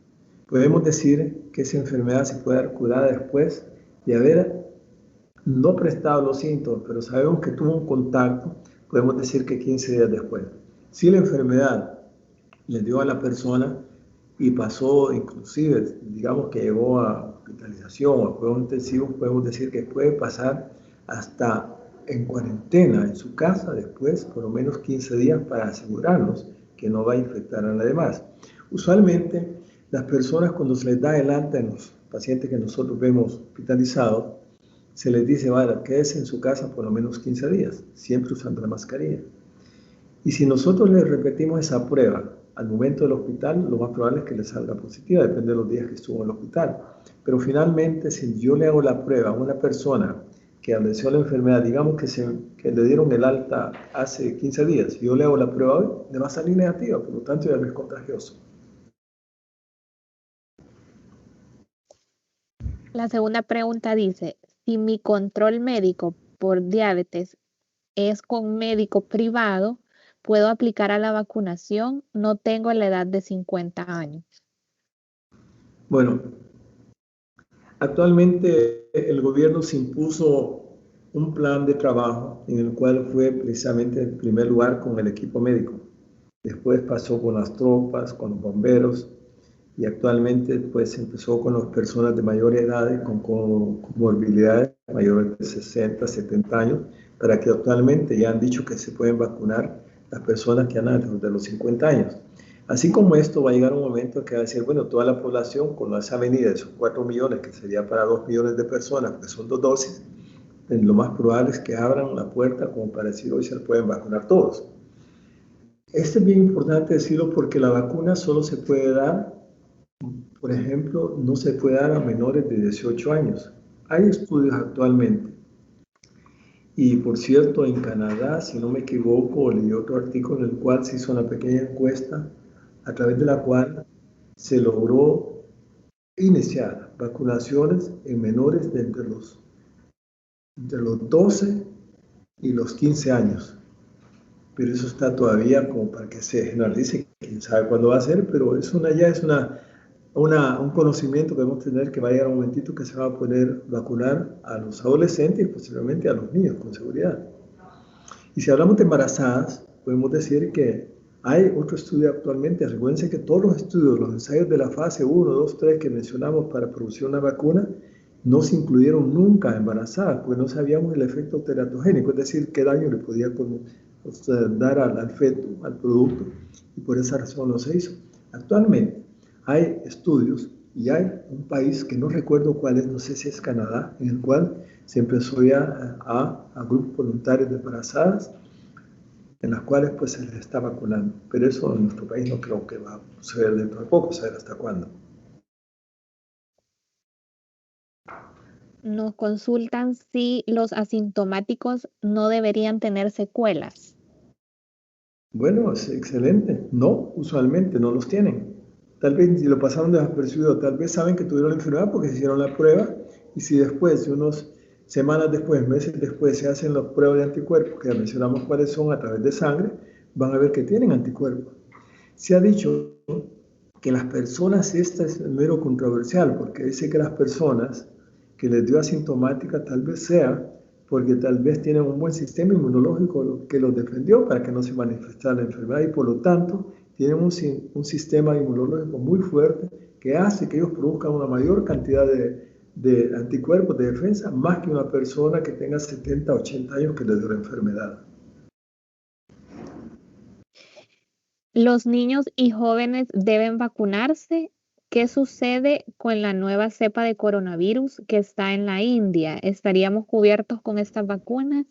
C: podemos decir que esa enfermedad se puede dar curada después de haber no prestado los síntomas, pero sabemos que tuvo un contacto, podemos decir que 15 días después. Si la enfermedad le dio a la persona y pasó, inclusive, digamos que llegó a hospitalización o a cuidados intensivos, podemos decir que puede pasar hasta en cuarentena en su casa después, por lo menos 15 días para asegurarnos que no va a infectar a nadie más. Usualmente, las personas cuando se les da el alta en los pacientes que nosotros vemos hospitalizados, se les dice, vale, quédese en su casa por lo menos 15 días, siempre usando la mascarilla. Y si nosotros le repetimos esa prueba al momento del hospital, lo más probable es que le salga positiva, depende de los días que estuvo en el hospital. Pero finalmente, si yo le hago la prueba a una persona que adoleció la enfermedad, digamos que le dieron el alta hace 15 días, y yo le hago la prueba hoy, le va a salir negativa, por lo tanto ya no es contagioso.
A: La segunda pregunta dice, si mi control médico por diabetes es con médico privado, ¿puedo aplicar a la vacunación? No tengo la edad de 50 años.
C: Bueno, actualmente el gobierno se impuso un plan de trabajo en el cual fue precisamente en primer lugar con el equipo médico. Después pasó con las tropas, con los bomberos y actualmente pues empezó con las personas de mayor edad con comorbilidades mayores de 60, 70 años, para que actualmente ya han dicho que se pueden vacunar las personas que andan de los 50 años. Así como esto va a llegar un momento que va a decir, bueno, toda la población con esa venida de esos 4 millones, que sería para 2 millones de personas, que son 2 dosis, lo más probable es que abran la puerta como para decir, hoy se pueden vacunar todos. Esto es bien importante decirlo porque la vacuna solo se puede dar, por ejemplo, no se puede dar a menores de 18 años. Hay estudios actualmente. Y por cierto, en Canadá, si no me equivoco, leí otro artículo en el cual se hizo una pequeña encuesta a través de la cual se logró iniciar vacunaciones en menores de entre los 12 y los 15 años. Pero eso está todavía como para que se generalice, quién sabe cuándo va a ser, pero ya es una un conocimiento que debemos tener que va a llegar un momentito que se va a poder vacunar a los adolescentes y posiblemente a los niños con seguridad. Y si hablamos de embarazadas, podemos decir que hay otro estudio actualmente. Recuerden que todos los estudios, los ensayos de la fase 1, 2, 3 que mencionamos para producir una vacuna, no se incluyeron nunca a embarazadas, porque no sabíamos el efecto teratogénico, es decir, qué daño le podía dar al feto, al producto, y por esa razón no se hizo. Actualmente hay estudios y hay un país que no recuerdo cuál es, no sé si es Canadá, en el cual se empezó ya a grupos voluntarios de embarazadas, en las cuales pues se les está vacunando. Pero eso en nuestro país no creo que va a suceder dentro de poco, saber hasta cuándo.
A: Nos consultan si los asintomáticos no deberían tener secuelas.
C: Bueno, es excelente. No, usualmente no los tienen. Tal vez si lo pasaron desapercibido, tal vez saben que tuvieron la enfermedad porque se hicieron la prueba y si después, unos semanas después, meses después, se hacen las pruebas de anticuerpos, que ya mencionamos cuáles son a través de sangre, van a ver que tienen anticuerpos. Se ha dicho que las personas, esta es mero controversial, porque dice que las personas que les dio asintomática tal vez sea porque tal vez tienen un buen sistema inmunológico que los defendió para que no se manifestara la enfermedad y por lo tanto tienen un sistema inmunológico muy fuerte que hace que ellos produzcan una mayor cantidad de anticuerpos de defensa más que una persona que tenga 70, 80 años que le dio la enfermedad.
A: ¿Los niños y jóvenes deben vacunarse? ¿Qué sucede con la nueva cepa de coronavirus que está en la India? ¿Estaríamos cubiertos con estas vacunas?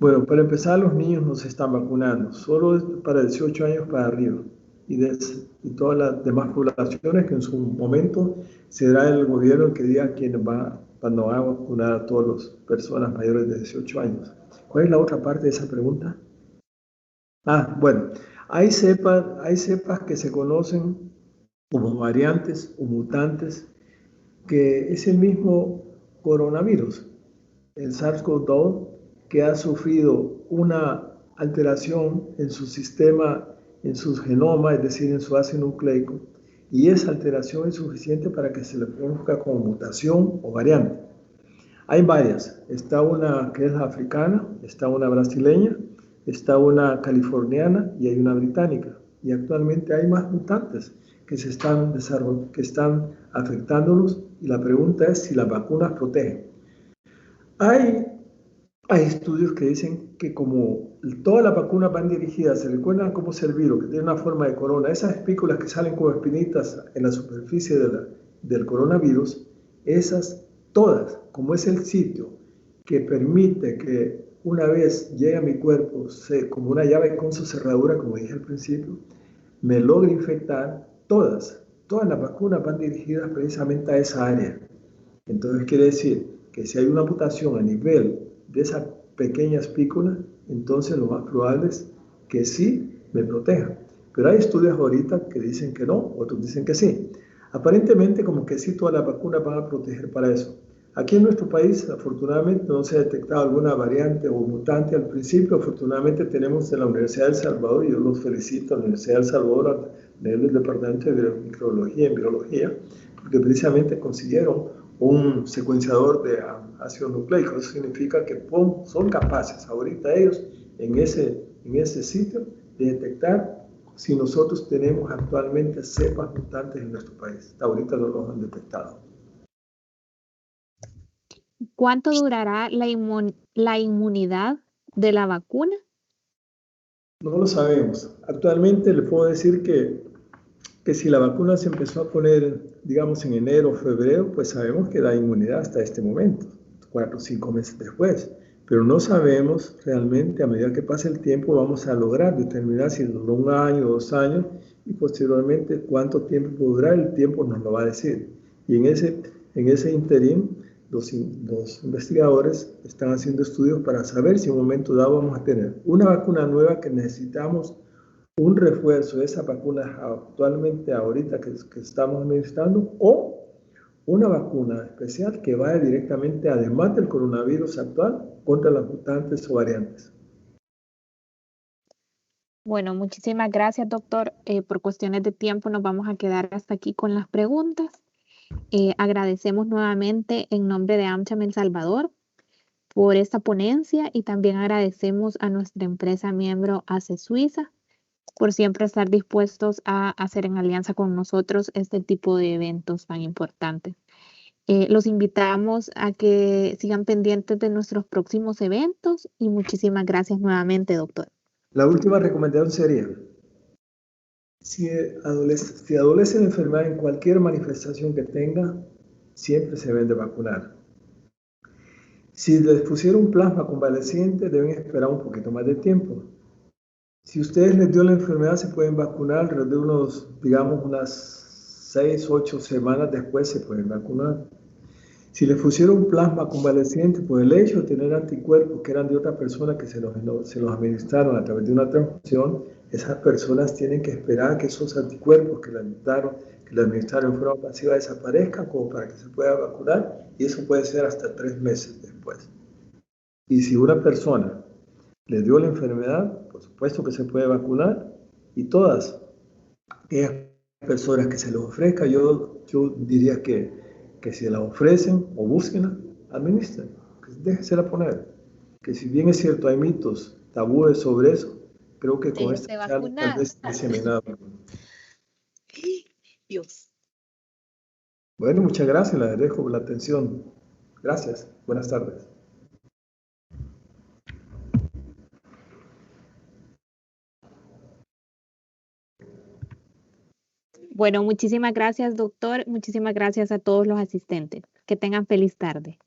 C: Bueno, para empezar, los niños no se están vacunando, solo es para 18 años para arriba. Y todas las demás poblaciones que en su momento será el gobierno el que diga cuando va a vacunar a todas las personas mayores de 18 años. ¿Cuál es la otra parte de esa pregunta? Bueno, hay cepas que se conocen como variantes o mutantes, que es el mismo coronavirus, el SARS-CoV-2, que ha sufrido una alteración en su sistema, en su genoma, es decir, en su ácido nucleico, y esa alteración es suficiente para que se le conozca como mutación o variante. Hay varias, está una que es africana, está una brasileña, está una californiana y hay una británica. Y actualmente hay más mutantes que están afectándolos y la pregunta es si las vacunas protegen. Hay estudios que dicen que como todas las vacunas van dirigidas, se recuerdan cómo es el virus, que tiene una forma de corona, esas espículas que salen como espinitas en la superficie del coronavirus, esas todas, como es el sitio que permite que una vez llegue a mi cuerpo, como una llave con su cerradura, como dije al principio, me logre infectar, todas las vacunas van dirigidas precisamente a esa área. Entonces quiere decir que si hay una mutación a nivel de esa pequeña espícula, entonces lo más probable es que sí me proteja. Pero hay estudios ahorita que dicen que no, otros dicen que sí. Aparentemente como que sí todas las vacunas van a proteger para eso. Aquí en nuestro país, afortunadamente, no se ha detectado alguna variante o mutante al principio. Afortunadamente tenemos en la Universidad de El Salvador, y yo los felicito a la Universidad de El Salvador, a nivel del Departamento de Microbiología y Virología, porque precisamente consiguieron un secuenciador de ácido nucleico. Eso significa que son capaces ahorita ellos en ese sitio de detectar si nosotros tenemos actualmente cepas mutantes en nuestro país. Ahorita no los han detectado.
A: ¿Cuánto durará la inmunidad de la vacuna?
C: No lo sabemos. Actualmente le puedo decir que si la vacuna se empezó a poner, digamos, en enero o febrero, pues sabemos que da inmunidad hasta este momento, 4 o 5 meses después. Pero no sabemos realmente, a medida que pase el tiempo, vamos a lograr determinar si duró 1 año, 2 años, y posteriormente cuánto tiempo puede durar, el tiempo nos lo va a decir. Y en ese interín, los investigadores están haciendo estudios para saber si en un momento dado vamos a tener una vacuna nueva que necesitamos un refuerzo de esa vacuna actualmente ahorita que estamos administrando o una vacuna especial que vaya directamente, además del coronavirus actual, contra las mutantes o variantes.
A: Bueno, muchísimas gracias, doctor. Por cuestiones de tiempo nos vamos a quedar hasta aquí con las preguntas. Agradecemos nuevamente en nombre de AmCham El Salvador por esta ponencia y también agradecemos a nuestra empresa miembro ACE Suiza por siempre estar dispuestos a hacer en alianza con nosotros este tipo de eventos tan importantes. Los invitamos a que sigan pendientes de nuestros próximos eventos y muchísimas gracias nuevamente, doctor.
C: La última recomendación sería, si adolece la enfermedad en cualquier manifestación que tenga, siempre se deben de vacunar. Si les pusieron plasma convaleciente, deben esperar un poquito más de tiempo. Si ustedes les dio la enfermedad, se pueden vacunar alrededor de unas 6, 8 semanas después se pueden vacunar. Si les pusieron plasma convaleciente por el hecho de tener anticuerpos que eran de otra persona que se los administraron a través de una transfusión, esas personas tienen que esperar que esos anticuerpos que le administraron en forma pasiva desaparezcan como para que se pueda vacunar, y eso puede ser hasta 3 meses después. Y si una persona le dio la enfermedad, por supuesto que se puede vacunar, y todas aquellas personas que se les ofrezca, yo diría que si la ofrecen o búsquenla, administren, que déjensela poner. Que si bien es cierto, hay mitos, tabúes sobre eso, creo que con esta charla tal vez diseminado.
A: Dios.
C: Bueno, muchas gracias, les dejo por la atención. Gracias, buenas tardes.
A: Bueno, muchísimas gracias, doctor. Muchísimas gracias a todos los asistentes. Que tengan feliz tarde.